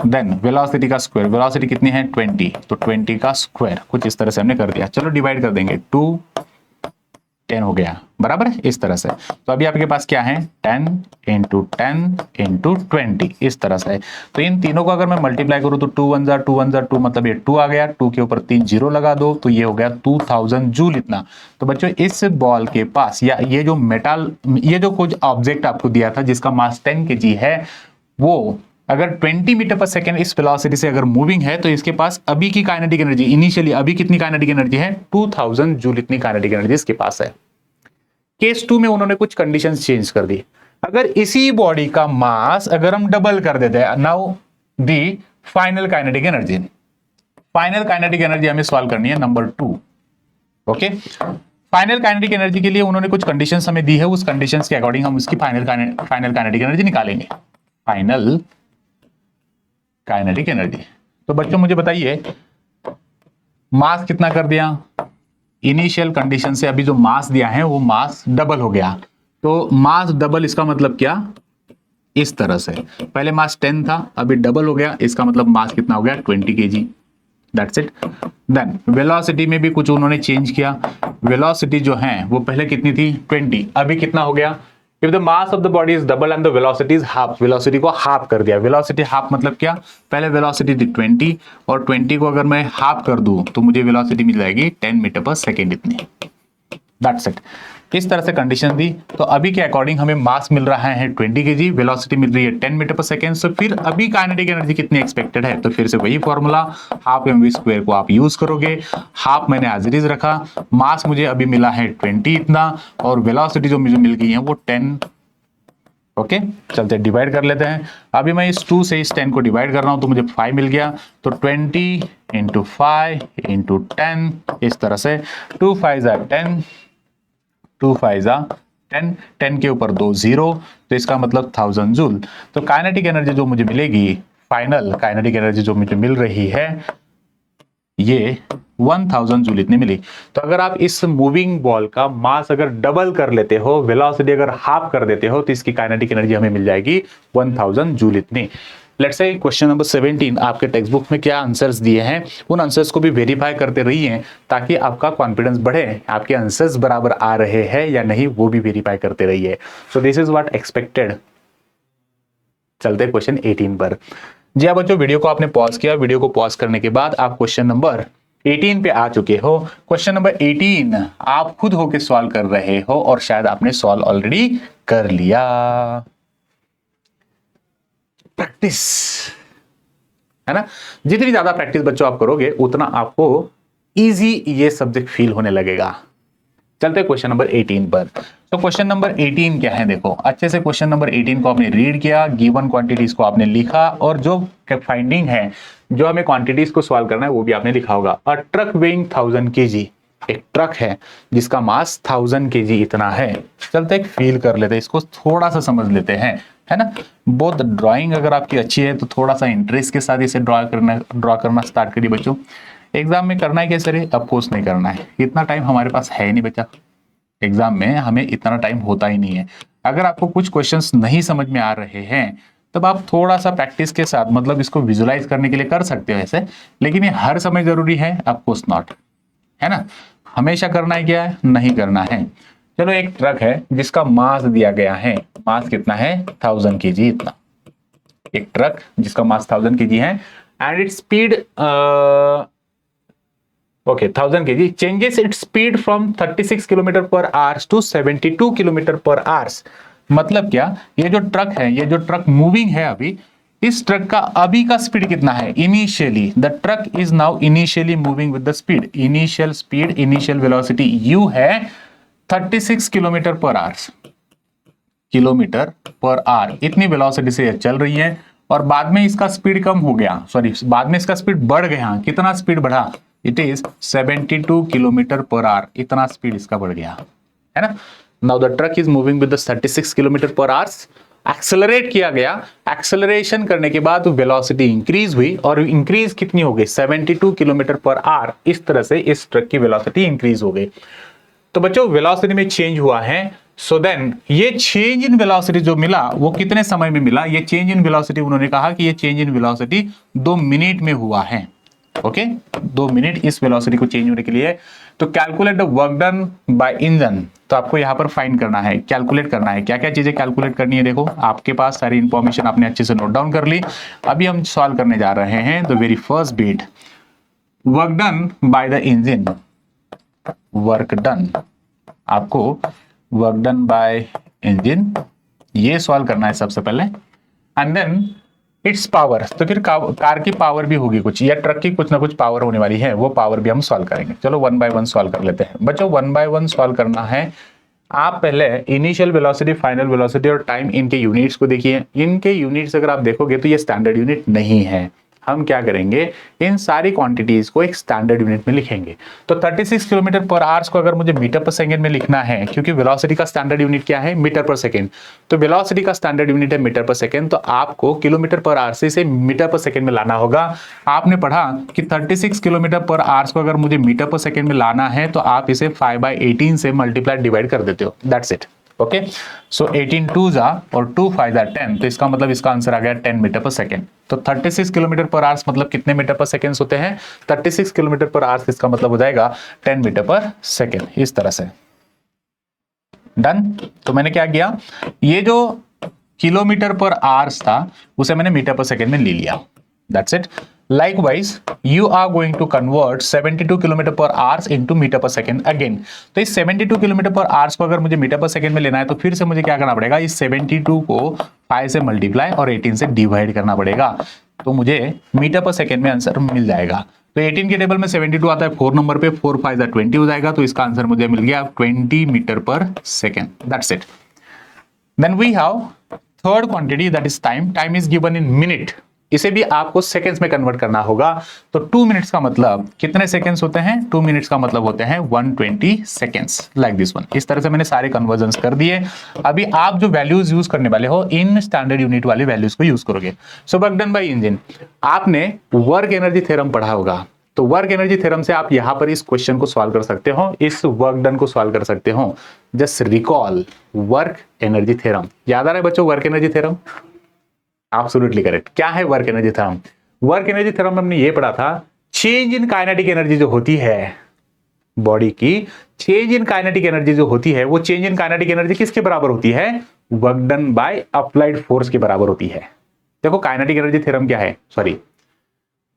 then velocity का स्क्वायर, वेलोसिटी कितनी है 20, तो 20 का स्क्वायर, कुछ इस तरह से हमने कर दिया। चलो डिवाइड कर देंगे, 2 10 हो गया, बराबर है, इस तरह से। तो अभी आपके पास क्या है, 10 इंटू 10 इंटू 20, इस तरह से। तो इन तीनों को अगर मैं मल्टीप्लाई करूं तो 2 1 जा 2 1 जा 2, मतलब ये 2 आ गया, 2 के ऊपर 3 जीरो लगा दो, तो ये हो गया 2000 जूल इतना। तो बच्चों इस बॉल के पास, या ये जो मेटल, ये जो कुछ ऑब्जेक्ट आपको दिया था जिसका मास 10 kg है, वो अगर 20 मीटर पर सेकेंड इस वेलोसिटी से अगर मूविंग है, तो इसके पास अभी की काइनेटिक एनर्जी, इनिशियली अभी कितनी काइनेटिक एनर्जी है, 2000 जूल इतनी काइनेटिक एनर्जी इसके पास है। केस 2 में उन्होंने कुछ कंडीशंस चेंज कर दी। अगर इसी बॉडी का मास अगर हम डबल कर देते हैं, now the final kinetic energy, final kinetic energy हमें सॉल्व करनी है number 2, okay. Final kinetic energy के लिए उन्होंने कुछ कंडीशंस हमें दी है, उस कंडीशंस के अकॉर्डिंग हम उसकी फाइनल काइनेटिक एनर्जी निकालेंगे, फाइनल काइनेटिक एनर्जी। तो बच्चों मुझे बताइए, मास कितना कर दिया, इनिशियल कंडीशन से अभी जो मास दिया है वो मास डबल हो गया। तो मास डबल, इसका मतलब क्या, इस तरह से, पहले मास 10 था, अभी डबल हो गया, इसका मतलब मास कितना हो गया 20 kg, that's it. Then velocity में भी कुछ उन्होंने चेंज किया, वेलोसिटी जो है वो पहले कितनी थी 20, अभी कितना हो गया, if the mass of the body is double and the velocity is half, velocity को हाफ कर दिया। वेलोसिटी हाफ मतलब क्या, पहले वेलोसिटी थी 20 और 20 को अगर मैं हाफ कर दूं तो मुझे वेलोसिटी मिल जाएगी 10 मीटर पर सेकेंड इतनी, दैट्स इट। इस तरह से कंडीशन दी। तो अभी के अकॉर्डिंग हमें मास मिल रहा है 20 kg, वेलोसिटी मिल रही है 10 मीटर पर सेकेंड। सो फिर अभी काइनेटिक एनर्जी कितनी एक्सपेक्टेड है, तो फिर से वही फॉर्मूला, हाफ mv² को आप यूज करोगे, हाफ मैंने एज इट इज रखा, मास मुझे अभी मिला है 20 इतना, और वेलोसिटी जो मुझे मिल गई है वो 10, ओके। चलते डिवाइड कर लेते हैं। अभी मैं इस 2 से इस 10 को डिवाइड कर रहा हूं तो मुझे 5 मिल गया, तो 20 इंटू 5 इंटू 10, इस तरह से 2 5 जा 10, 2 5 जा 10, 10 के ऊपर 2 0, तो इसका मतलब 1000 जूल। तो काइनेटिक एनर्जी जो मुझे मिलेगी, फाइनल काइनेटिक एनर्जी जो मुझे मिल रही है, ये 1000 जूल इतनी मिली। तो अगर आप इस मूविंग बॉल का मास अगर डबल कर लेते हो, वेलोसिटी अगर हाफ कर देते हो, तो इसकी काइनेटिक एनर्जी हमें मिल जाएगी 1000 जूल इतनी। लेट्स से क्वेश्चन नंबर 17 आपके टेक्स्ट बुक में क्या आंसर्स दिए हैं, उन आंसर्स को भी वेरीफाई करते रहिए, ताकि आपका कॉन्फिडेंस बढ़े, आपके आंसर्स बराबर आ रहे हैं या नहीं वो भी वेरीफाई करते रहिए। So this is what expected. चलते क्वेश्चन 18 पर। जी हाँ बच्चों, वीडियो को आपने पॉज किया, वीडियो को पॉज करने के बाद आप क्वेश्चन नंबर 18 पे आ चुके हो। क्वेश्चन नंबर 18 आप खुद होके सॉल्व कर रहे हो, और शायद आपने सॉल्व ऑलरेडी कर लिया। प्रैक्टिस, है ना, जितनी ज्यादा प्रैक्टिस बच्चों आप करोगे उतना आपको इजी ये सब्जेक्ट फील होने लगेगा। चलते क्वेश्चन नंबर 18 पर। तो क्वेश्चन नंबर 18 क्या है, देखो अच्छे से क्वेश्चन नंबर 18 को आपने रीड किया, गिवन क्वांटिटीज को आपने लिखा, और जो फाइंडिंग है, जो हमें क्वांटिटीज को सॉल्व करना है वो भी आपने लिखा होगा। अ ट्रक वेइंग 1000 kg, एक ट्रक है जिसका मास 1000 kg इतना है। चलते एक फील कर लेते हैं, इसको थोड़ा सा समझ लेते हैं, है ना। बहुत ड्राइंग अगर आपकी अच्छी है तो थोड़ा सा इंटरेस्ट के साथ इसे ड्रॉ करना स्टार्ट करिए बच्चों। एग्जाम में करना है कैसे रे, अफकोर्स नहीं करना है, इतना टाइम हमारे पास है नहीं बच्चा, एग्जाम में हमें इतना टाइम होता ही नहीं है। अगर आपको कुछ क्वेश्चंस नहीं समझ में आ रहे हैं तब आप थोड़ा सा प्रैक्टिस के साथ मतलब इसको विजुलाइज करने के लिए कर सकते हो ऐसे, लेकिन ये हर समय जरूरी है? ऑफ कोर्स नॉट, है ना। हमेशा करना है क्या है? नहीं करना है। चलो एक ट्रक है जिसका मास दिया गया है, मास कितना है? 1000 kg, इतना। एक ट्रक जिसका मास 1000 kg है and its speed okay 1000 kg changes its speed from 36 kilometre per hours to 72 kilometre per hours. मतलब क्या? ये जो ट्रक है, ये जो ट्रक मूविंग है अभी, इस ट्रक का अभी का स्पीड कितना है? Initially the truck is now initially moving with the speed, initial speed, initial velocity you है 36 kilometre per hours, kilometre per our, इतनी वेलोसिटी से चल रही है। और बाद में इसका स्पीड कम हो गया, सॉरी बाद में इसका स्पीड बढ़ गया। कितना स्पीड बढ़ा? It is 72 kilometre per our, इतना स्पीड इसका बढ़ गया, है ना। Now the truck is moving with the 36 kilometre per hours, accelerate किया गया। एक्सेलरेशन करने के बाद वेलोसिटी इंक्रीज हुई और इंक्रीज कितनी हो गई? 72 किलोमीटर पर आवर। इस तरह से इस ट्रक की वेलोसिटी इंक्रीज हो गई। तो बच्चों वेलोसिटी में चेंज हुआ है। सो देन ये चेंज इन वेलोसिटी जो मिला वो कितने समय में मिला? ये चेंज इन वेलोसिटी उन्होंने कहा कि ये चेंज इन वेलोसिटी 2 मिनट में हुआ है। ओके 2 मिनट इस वेलोसिटी को चेंज होने के लिए। तो calculate the work done by engine, तो आपको यहां पर फाइंड करना है, कैलकुलेट करना है। क्या क्या चीजें कैलकुलेट करनी है? देखो आपके पास सारी इंफॉर्मेशन आपने अच्छे से नोट डाउन कर ली। अभी हम सॉल्व करने जा रहे हैं। The very first bit, work done by the engine, work done, आपको वर्क डन बाय इंजन ये सॉल्व करना है सबसे पहले। एंड देन इट्स पावर, तो फिर कार की पावर भी होगी कुछ, या ट्रक की कुछ ना कुछ पावर होने वाली है, वो पावर भी हम सॉल्व करेंगे। चलो 1 बाय 1 सॉल्व कर लेते हैं बच्चों। 1 बाय 1 सॉल्व करना है। आप पहले इनिशियल वेलोसिटी, फाइनल वेलोसिटी और टाइम, इनके यूनिट्स को देखिए। इनके यूनिट्स अगर आप देखोगे तो ये स्टैंडर्ड यूनिट नहीं है। हम क्या करेंगे, इन सारी क्वांटिटीज को एक स्टैंडर्ड यूनिट में लिखेंगे। तो 36 किलोमीटर पर आवर्स को अगर मुझे मीटर पर सेकंड में लिखना है, क्योंकि वेलोसिटी का स्टैंडर्ड यूनिट क्या है? Metre per second. तो वेलोसिटी का स्टैंडर्ड यूनिट है मीटर पर सेकंड, तो आपको किलोमीटर पर आवर से इसे मीटर पर सेकंड में लाना होगा। आपने पढ़ा कि 36 किलोमीटर पर आवर्स को अगर मुझे मीटर पर सेकंड में लाना है तो आप इसे 5/18 से मल्टीप्लाई डिवाइड कर देते हो। That's it. ओके सो 18 2 जा और 2 5 जा 10, तो इसका मतलब इसका आंसर आ गया 10 मीटर पर सेकंड। तो 36 किलोमीटर पर आवर्स मतलब कितने मीटर पर सेकंड होते हैं? 36 किलोमीटर पर आवर्स, इसका मतलब हो जाएगा 10 मीटर पर सेकंड। इस तरह से डन। तो मैंने क्या किया, ये जो किलोमीटर पर आवर्स था उसे मैंने मीटर पर सेकंड में ले लिया। That's it. Likewise, you are going to convert 72 kilometre per hours into metre per second again. तो इस 72 किलोमीटर पर आवर्स को अगर मुझे मीटर पर सेकंड में लेना है तो फिर से मुझे क्या करना पड़ेगा? इस 72 को 5 से मल्टीप्लाई और 18 से डिवाइड करना पड़ेगा, तो मुझे मीटर पर सेकंड में आंसर मिल जाएगा। तो 18 के टेबल में 72 आता है 4 नंबर पे, 4 5 20 हो जाएगा, तो इसका आंसर मुझे मिल गया 20 metre per second. That's it. Then we have third quantity, that is time. Time is given in minute, इसे भी आपको सेकंड्स में कन्वर्ट करना होगा। तो 2 मिनट्स का मतलब कितने सेकंड्स होते हैं? 2 मिनट्स का मतलब होते हैं 120 सेकंड्स, लाइक दिस वन। इस तरह से मैंने सारे कन्वर्जन्स कर दिए। अभी आप जो वैल्यूज यूज करने वाले हो इन स्टैंडर्ड यूनिट वाले वैल्यूज को यूज करोगे। So work done by engine, आपने वर्क एनर्जी थ्योरम पढ़ा होगा, तो वर्क एनर्जी थ्योरम से आप यहां पर इस क्वेश्चन को सॉल्व कर सकते हो, इस वर्क डन को सॉल्व कर सकते हो। Just recall work energy theorem. याद आ रहा है बच्चों work energy theorem? Absolutely correct. क्या है work energy theorem? Work energy theorem में हमने ये पढ़ा था, चेंज इन काइनेटिक एनर्जी जो होती है बॉडी की, चेंज इन काइनेटिक एनर्जी जो होती है, वो चेंज इन काइनेटिक एनर्जी किसके बराबर होती है? Work done by applied force के बराबर होती है। देखो काइनेटिक एनर्जी थ्योरम क्या है, सॉरी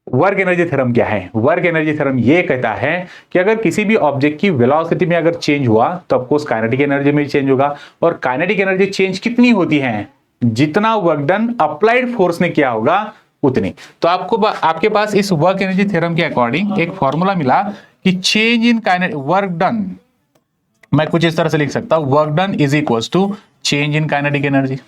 वर्क एनर्जी थ्योरम क्या है? वर्क एनर्जी थ्योरम ये कहता है कि अगर किसी भी ऑब्जेक्ट की वेलोसिटी में अगर चेंज हुआ तो ऑफकोर्स काइनेटिक एनर्जी में चेंज होगा। और काइनेटिक एनर्जी चेंज कितनी होती है? जितना वर्क डन अप्लाइड फोर्स ने किया होगा उतनी। तो आपके पास इस वर्क एनर्जी थ्योरम के अकॉर्डिंग एक फॉर्मूला मिला कि change in kinetic work done, मैं कुछ इस तरह से लिख सकता हूं, work done is equal to change in kinetic energy.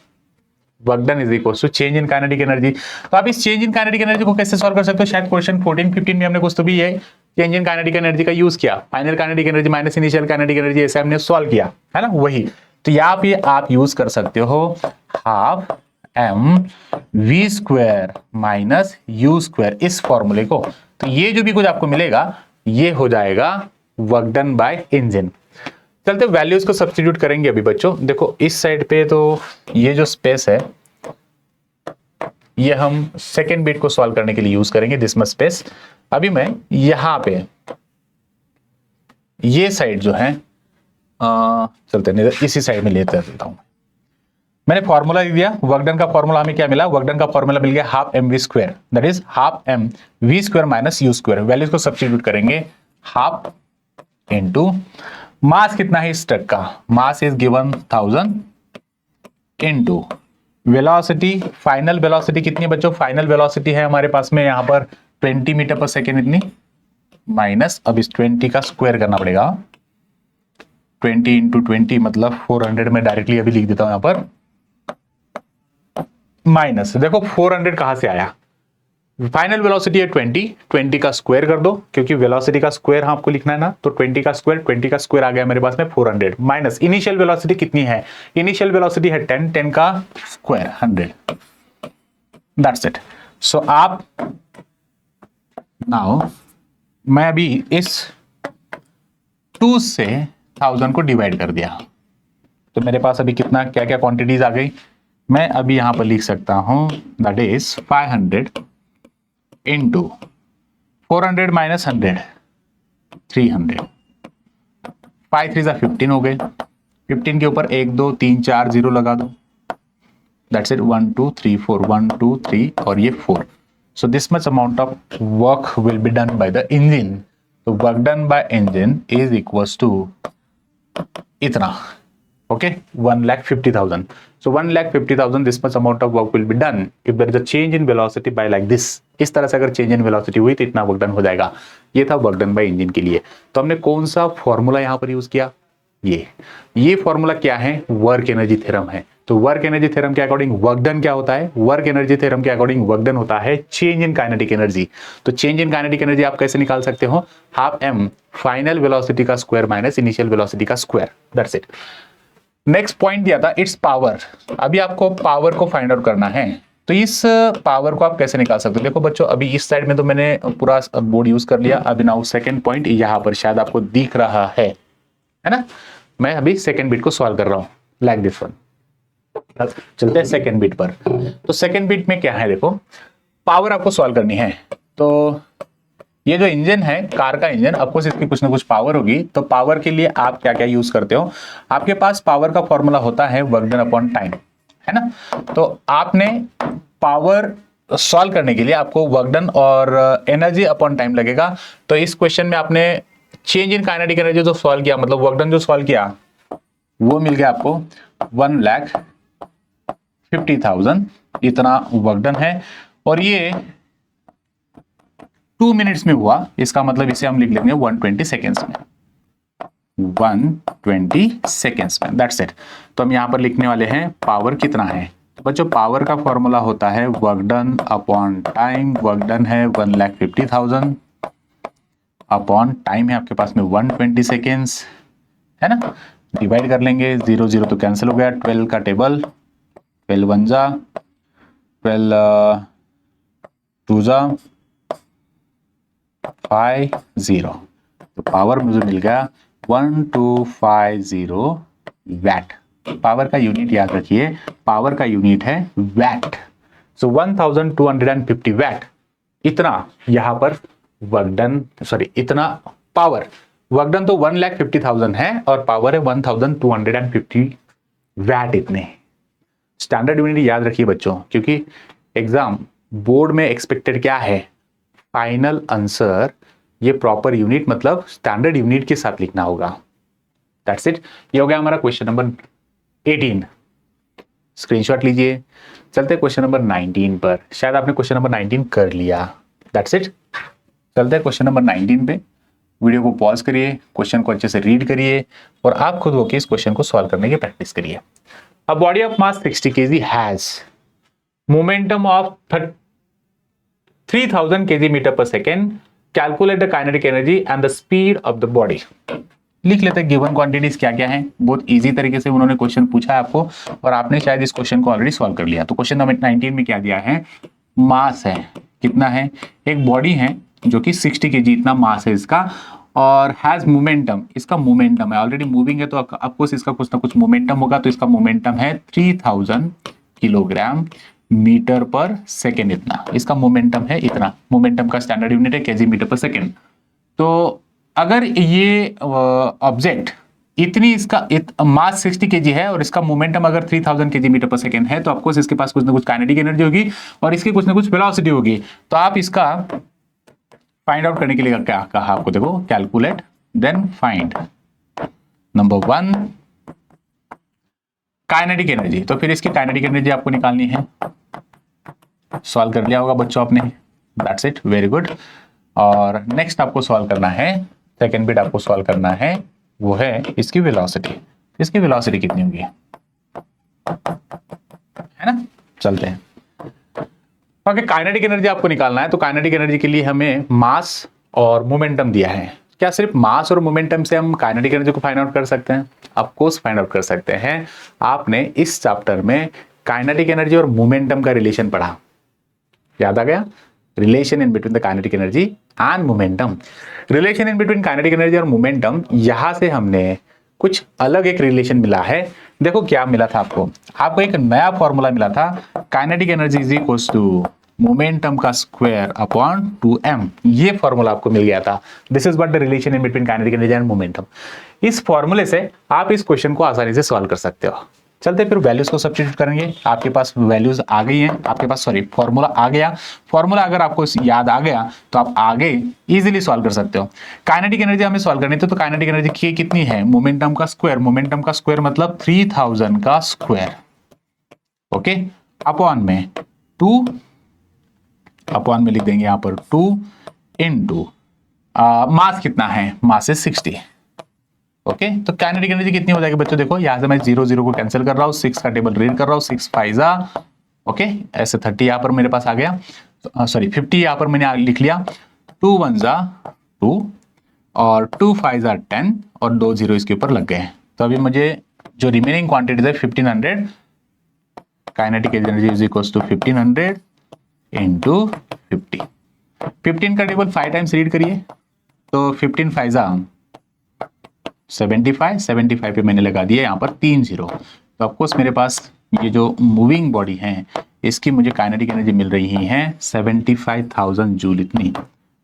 Work done is equal to change in kinetic energy. तो आप इस चेंज इन काइनेटिक एनर्जी को कैसे सॉल्व कर सकते हो? शायद क्वेश्चन 14-15 में हमने कुछ तो भी है चेंज इन काइनेटिक एनर्जी का यूज किया, final kinetic energy minus initial kinetic energy, ऐसे हमने सॉल्व किया है ना, वही। तो यहाँ पे आप यूज कर सकते हो हाफ mv² माइनस u², इस फॉर्मूले को। तो ये जो भी कुछ आपको मिलेगा ये हो जाएगा वर्क डन बाय इंजन। चलते वैल्यूज को सब्स्टिट्यूट करेंगे अभी बच्चों। देखो इस साइड पे तो ये जो स्पेस है ये हम सेकेंड बिट को सॉल्व करने के लिए यूज करेंगे, दिस मच स्पेस। अभी मैं यहां पे ये साइड जो है चलते नहीं इसी साइड में लेते रहता हूं। मैंने फॉर्मूला दिया, वर्क डन का फॉर्मूला हमें क्या मिला, वर्क डन का फॉर्मूला मिल गया half m v square, that is half m v square minus u square. Values को सब्स्टिट्यूट करेंगे, हाफ इनटू मास कितना है इस ट्रक का, mass is given 1000 into velocity, final velocity कितनी है बच्चों, फाइनल वेलोसिटी है हमारे पास में यहां पर 20 मीटर पर सेकेंड इतनी, माइनस अब इस 20 का स्क्वायर करना पड़ेगा, 20 इंटू 20 मतलब 400 में डायरेक्टली अभी लिख देता हूं यहां पर, माइनस देखो 400 कहां से आया, फाइनल वेलोसिटी है 20 का स्क्वायर कर दो क्योंकि वेलोसिटी का स्क्वायर आपको लिखना है ना, तो 20 का स्क्वायर आ गया मेरे पास में 400 माइनस इनिशियल वेलोसिटी कितनी है, इनिशियल वेलोसिटी है 10 का स्क्वायर 100, दैट्स इट। सो आप नाउ मैं अभी इस 2 से 1000 को डिवाइड कर दिया तो मेरे पास अभी कितना क्या क्या क्वांटिटीज आ गई, मैं अभी यहां पर लिख सकता हूं दैट इज 500 इंटू 400 माइनस 100 300, 5 3 15 हो गए, 15 के ऊपर 1 2 3 4 0 लगा दो, दैट्स इट 1 2 3 4 1 2 3 और ये 4। So this much amount of work will be done by the engine, तो work done by engine is equals to इतना, okay 1,50,000. So 1,50,000 this much amount of work will be done if there is a change in velocity by like this, इस तरह से अगर चेंज इन वेलोसिटी हुई तो इतना वर्क डन हो जाएगा। ये था वर्क डन बाय इंजन के लिए। तो हमने कौन सा फॉर्मूला यहां पर यूज किया, ये फॉर्मूला क्या है, वर्क एनर्जी थ्योरम है। तो वर्क एनर्जी थ्योरम के अकॉर्डिंग वर्क डन क्या होता है, वर्क एनर्जी थ्योरम के अकॉर्डिंग वर्क डन होता है चेंज इन काइनेटिक एनर्जी। तो चेंज इन काइनेटिक एनर्जी आप कैसे निकाल सकते हो, हाफ एम फाइनल वेलोसिटी का स्क्वायर माइनस इनिशियल वेलोसिटी का square, that's it. Next point दिया था इट्स पावर, अभी आपको पावर को फाइंड आउट करना है। तो इस पावर को आप कैसे निकाल सकते हो, देखो बच्चों अभी इस साइड में तो मैंने पूरा बोर्ड यूज कर लिया, अभी नाउ सेकंड पॉइंट यहां पर शायद आपको दिख रहा है ना, मैं अभी सेकंड बिट को सॉल्व कर रहा हूं लाइक दिस वन। चलते हैं सेकंड बिट पर। तो सेकंड बिट में क्या है, देखो पावर आपको सॉल्व करनी है। तो ये जो इंजन है कार का इंजन, ऑफकोर्स इसकी कुछ ना कुछ पावर होगी। तो पावर के लिए आप क्या क्या यूज करते हो, आपके पास पावर का फॉर्मूला होता है वर्क डन अपॉन टाइम, है ना। तो आपने पावर सॉल्व करने के लिए आपको वर्क डन और एनर्जी अपॉन टाइम लगेगा। तो इस क्वेश्चन में आपने चेंज इन काइनेटिक एनर्जी जो सॉल्व किया, मतलब वर्क डन जो सॉल्व किया वो मिल गया आपको 1,50,000, इतना वर्क डन है। और ये 2 मिनट्स में हुआ, इसका मतलब इसे हम लिख लेंगे 120 सेकेंड्स में, 120 सेकेंड्स में, दैट्स इट। तो हम यहां पर लिखने वाले हैं पावर कितना है। तो बच्चों पावर का फॉर्मूला होता है work done upon time, work done है 1,50,000 अपॉन टाइम है आपके पास में 120 सेकेंड्स, है ना। डिवाइड कर लेंगे, 0 0 तो कैंसिल हो गया, 12 का टेबल, 12 1 जा 12 2 जा 50, तो पावर मुझे मिल गया 1250 वैट। पावर का यूनिट याद रखिए, पावर का यूनिट है वैट। सो 1250 वैट, इतना यहां पर वर्क डन, सॉरी इतना पावर, वर्क डन तो 1,50,000 है और पावर है 1250 वैट, इतने। स्टैंडर्ड यूनिट याद रखिए बच्चों, क्योंकि एग्जाम बोर्ड में एक्सपेक्टेड क्या है, फाइनल आंसर ये प्रॉपर यूनिट मतलब स्टैंडर्ड यूनिट के साथ लिखना होगा, दैट्स इट। ये हो गया हमारा क्वेश्चन नंबर 18, स्क्रीनशॉट लीजिए। चलते क्वेश्चन नंबर 19 पर, शायद आपने क्वेश्चन नंबर 19 कर लिया, दैट्स इट। चलते हैं क्वेश्चन नंबर 19 पे, वीडियो को पॉज करिए, क्वेश्चन को अच्छे से रीड करिए और आप खुद होकर इस क्वेश्चन को सॉल्व करने की प्रैक्टिस करिए। A body of mass 60 kg has momentum of 3000 kg metre per second, calculate the kinetic energy and the speed of the body. लिख लेते हैं गिवन क्वांटिटीज क्या क्या है, बहुत इजी तरीके से उन्होंने क्वेश्चन पूछा है आपको और आपने शायद इस क्वेश्चन को ऑलरेडी सॉल्व कर लिया। तो क्वेश्चन नंबर 19 में क्या दिया है, मास है कितना है, एक बॉडी है जो कि 60 kg इतना मास है इसका, और हैज मोमेंटम, इसका मोमेंटम है, ऑलरेडी मूविंग है तो ऑफकोर्स इसका कुछ ना कुछ मोमेंटम होगा, तो इसका मोमेंटम है 3000 किलोग्राम मीटर पर सेकेंड, इतना इसका मोमेंटम है, इतना मोमेंटम का स्टैंडर्ड यूनिट है केजी मीटर पर सेकेंड। तो अगर ये ऑब्जेक्ट इतनी इसका मास 60 केजी है और इसका मोमेंटम अगर 3000 केजी मीटर पर सेकेंड है, तो ऑफकोर्स इसके पास कुछ ना कुछ काइनेटिक एनर्जी होगी और इसकी कुछ ना कुछ वेलोसिटी होगी। तो आप इसका फाइंड आउट करने के लिए क्या कहा आपको, देखो calculate then find number 1 kinetic energy. तो फिर इसकी काइनेटिक एनर्जी आपको निकालनी है, सॉल्व कर लिया होगा बच्चों आपने, दैट्स इट, वेरी गुड। और नेक्स्ट आपको सॉल्व करना है, सेकेंड बिट आपको सॉल्व करना है, वो है इसकी वेलोसिटी। इसकी वेलोसिटी कितनी होगी, है ना, चलते हैं। ओके, काइनेटिक एनर्जी आपको निकालना है, तो काइनेटिक एनर्जी के लिए हमें मास और मोमेंटम दिया है। क्या सिर्फ मास और मोमेंटम से हम काइनेटिक एनर्जी को फाइंड आउट कर सकते हैं? ऑफ कोर्स फाइंड आउट कर सकते हैं। आपने इस चैप्टर में काइनेटिक एनर्जी और मोमेंटम का रिलेशन पढ़ा, याद आ गया? Relation in between the kinetic energy and momentum. Relation in between kinetic energy और मोमेंटम, यहां से हमने कुछ अलग एक रिलेशन मिला है। देखो क्या मिला था आपको एक नया फॉर्मूला मिला था, kinetic energy is equals to momentum का स्क्वायर अपॉन 2m। ये फॉर्मूला आपको मिल गया था। This is what the relation in between kinetic energy and momentum. इस फॉर्मूले से आप इस क्वेश्चन को आसानी से सॉल्व कर सकते हो। चलते फिर वैल्यूज को सब्स्टिट्यूट करेंगे। आपके पास वैल्यूज आ गई हैं, आपके पास फॉर्मूला आ गया। फॉर्मूला अगर आपको याद आ गया तो आप आगे इजीली सॉल्व कर सकते हो। काइनेटिक एनर्जी हमें सॉल्व करनी थी, तो काइनेटिक एनर्जी की कितनी है, मोमेंटम का स्क्वायर, मोमेंटम का स्क्वायर मतलब 3000 का स्क्वायर, ओके, अपॉन में 2, अपॉन में लिख देंगे यहां पर 2 इंटू मास कितना है, मास है 60, ओके। तो काइनेटिक एनर्जी कितनी हो जाएगी बच्चों, देखो यहां से मैं 0 0 को कैंसिल कर रहा हूं, 6 का टेबल रीड कर रहा हूं, 6 5 जा, ओके, ऐसे 30 यहां पर मेरे पास आ गया, सॉरी 50 यहां पर मैंने लिख लिया, 2 1 जा 2 और 2 5 जा 10 और 2 0 इसके ऊपर लग गए। तो अभी मुझे जो रिमेनिंग क्वांटिटी है 1500, kinetic energy is equals to 1500 into 50। 15 का टेबल 5 टाइम्स रीड करिए, तो 15 5 जा 75, 75 पे मैंने लगा दिया यहाँ पर 3 0। तो ऑफकोर्स मेरे पास ये जो मूविंग बॉडी है इसकी मुझे काइनेटिक एनर्जी मिल रही है 75,000 जूल इतनी।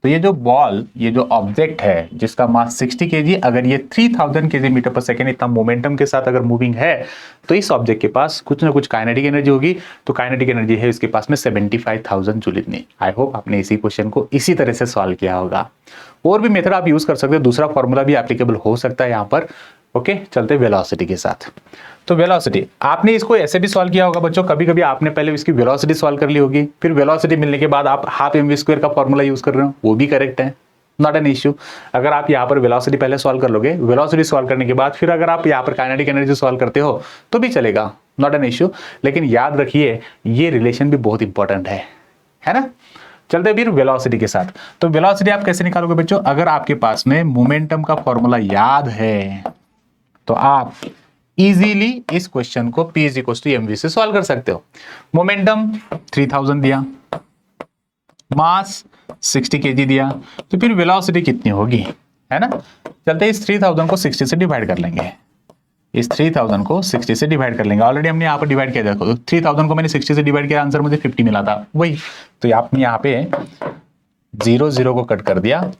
तो ये जो बॉल, ये जो ऑब्जेक्ट है जिसका मास 60 केजी, अगर ये 3000 केजी मीटर पर सेकेंड इतना मोमेंटम के साथ अगर मूविंग है, तो इस ऑब्जेक्ट के पास कुछ ना कुछ काइनेटिक एनर्जी होगी। तो काइनेटिक एनर्जी है इसके पास में 75,000 जूल इतनी। आई होप आपने इसी क्वेश्चन को इसी तरह से सॉल्व किया होगा। और भी मेथड आप यूज कर सकते हो, दूसरा फॉर्मूला भी एप्लीकेबल हो सकता है यहाँ पर, ओके। चलते वेलोसिटी के साथ। तो वेलोसिटी आपने इसको ऐसे भी सॉल्व किया होगा बच्चों, कभी कभी आपने पहले इसकी वेलोसिटी सॉल्व कर ली होगी, फिर वेलोसिटी मिलने के बाद आप हाफ mv² का फॉर्मूला यूज कर रहे हो, वो भी करेक्ट है, नॉट एन इश्यू। अगर आप यहाँ पर वेलोसिटी पहले सॉल्व कर लोगे, वेलोसिटी सॉल्व करने के बाद फिर अगर आप यहाँ पर काइनेटिक एनर्जी सॉल्व करते हो तो भी चलेगा, नॉट एन इश्यू। लेकिन याद रखिए ये रिलेशन भी बहुत इंपॉर्टेंट है ना। चलते फिर वेलोसिटी के साथ। तो वेलोसिटी आप कैसे निकालोगे बच्चों, अगर आपके पास में मोमेंटम का फॉर्मूला याद है तो आप इजीली इस क्वेश्चन को P is equal to mv से सॉल्व कर सकते हो। मोमेंटम 3000 दिया, मास 60 केजी दिया, तो फिर वेलोसिटी कितनी होगी, है ना। चलते इस 3000 को 60 से डिवाइड कर लेंगे, इस 3000 को 60 से डिवाइड कर लेंगे। ऑलरेडी हमने यहाँ पर डिवाइड किया, देखो 3000 को मैंने 60 से डिवाइड किया, आंसर मुझे 50 मिला था वही। तो आपने यहाँ पे 0 0 को कट कर दिया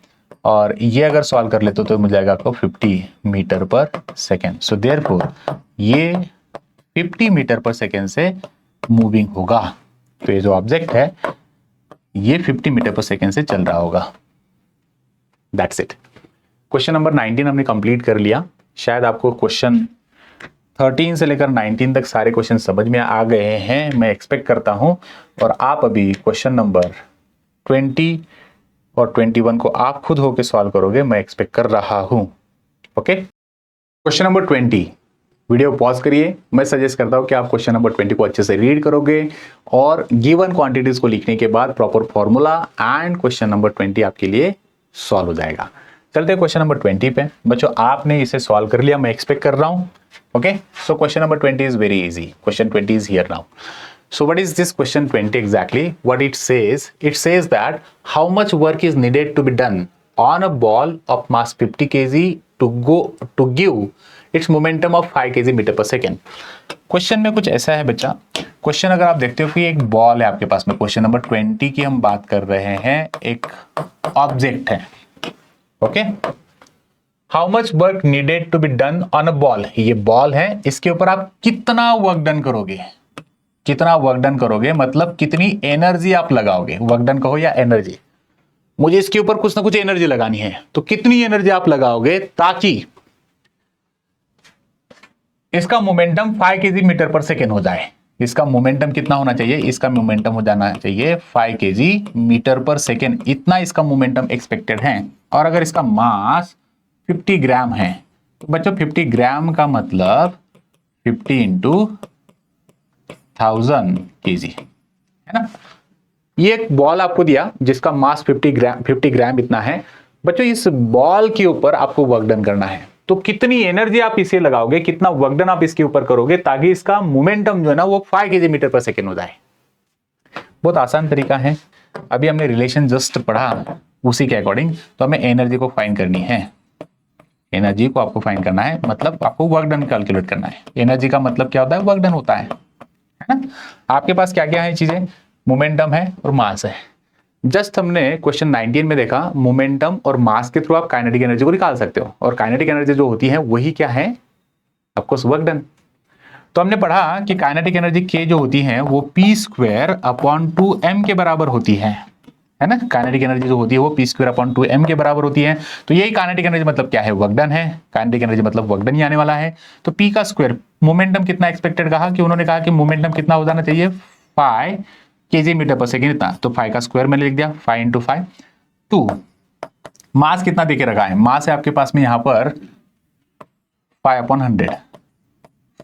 और ये अगर सॉल्व कर लेते तो मिल जाएगा आपको 50 metre per second. So therefore ये 50 मीटर पर सेकेंड से मूविंग होगा। तो ये जो ऑब्जेक्ट है ये 50 मीटर पर सेकेंड से चल रहा होगा। That's it. क्वेश्चन नंबर 19 हमने कंप्लीट कर लिया। शायद आपको क्वेश्चन 13 से लेकर 19 तक सारे क्वेश्चन समझ में आ गए हैं, मैं एक्सपेक्ट करता हूं। और आप अभी क्वेश्चन नंबर 20 और 21 को आप खुद होके सॉल्व करोगे, मैं एक्सपेक्ट कर रहा हूं, okay. Question number 20, video pause करिए। मैं सजेस्ट करता हूं कि आप क्वेश्चन नंबर 20 को अच्छे से रीड करोगे और गिवन क्वांटिटीज को लिखने के बाद proper formula and question number 20 आपके लिए सॉल्व हो जाएगा। चलते हैं क्वेश्चन नंबर 20 पे। बच्चों आपने इसे सॉल्व कर लिया, मैं एक्सपेक्ट कर रहा हूं, okay. So question number 20 is very easy. Question 20 is here now. So what is this question 20 exactly? What it says that how much work is needed to be done on a ball of mass 50 kg to give its momentum of 5 kg metre per second. Question में कुछ ऐसा है बच्चा, क्वेश्चन अगर आप देखते हो कि एक बॉल है आपके पास में, क्वेश्चन नंबर 20 की हम बात कर रहे हैं, एक ऑब्जेक्ट है, okay. How much work needed to be done on a ball, ये बॉल है, इसके ऊपर आप कितना वर्क डन करोगे, कितना वर्क डन करोगे मतलब कितनी एनर्जी आप लगाओगे, वर्क डन कहो या एनर्जी, मुझे इसके ऊपर कुछ ना कुछ एनर्जी लगानी है, तो कितनी एनर्जी आप लगाओगे ताकि इसका momentum 5 kg metre per second हो जाए। इसका मोमेंटम कितना होना चाहिए, इसका मोमेंटम हो जाना चाहिए 5 kg मीटर पर सेकेंड, इतना इसका मोमेंटम एक्सपेक्टेड है। और अगर इसका मास 50 ग्राम है तो बच्चों 50 ग्राम का मतलब 50 इंटू 1000 kg है ना। ये एक बॉल आपको दिया जिसका मास 50 ग्राम इतना है। बच्चों इस बॉल के ऊपर आपको वर्क डन करना है, तो कितनी एनर्जी आप इसे लगाओगे, कितना वर्क डन आप इसके ऊपर करोगे ताकि इसका मोमेंटम जो है ना वो 5 kg मीटर पर सेकेंड हो जाए। बहुत आसान तरीका है, अभी हमने रिलेशन जस्ट पढ़ा उसी के अकॉर्डिंग, तो हमें एनर्जी को फाइंड करनी है, एनर्जी को आपको फाइंड करना है, मतलब आपको वर्क डन कैलकुलेट करना है। एनर्जी का मतलब क्या होता है, वर्क डन होता है ना। आपके पास क्या क्या है चीजें, मोमेंटम है और मास है। जस्ट हमने क्वेश्चन 19 में देखा मोमेंटम और मास के थ्रू आप काइनेटिक एनर्जी को निकाल सकते हो, और काइनेटिक एनर्जी जो होती है वही क्या है, ऑफ कोर्स वर्क डन। तो हमने पढ़ा कि काइनेटिक एनर्जी के जो होती है वो p²/2m के बराबर होती है ना। काइनेटिक एनर्जी जो होती है वो p²/2m के बराबर होती है। तो यही काइनेटिक एनर्जी मतलब क्या है, वर्क डन है। काइनेटिक एनर्जी मतलब वर्क डन ही आने वाला है। तो p का स्क्वायर, मोमेंटम कितना एक्सपेक्टेड कहा कि उन्होंने कहा कि मोमेंटम कितना हो जाना चाहिए 5 kg मीटर पर सेकेंड इतना, तो 5 का स्क्वायर मैंने लिख दिया 5 इंटू 5। 2 मास कितना देके रखा है, मास है आपके पास में यहां पर 5/100,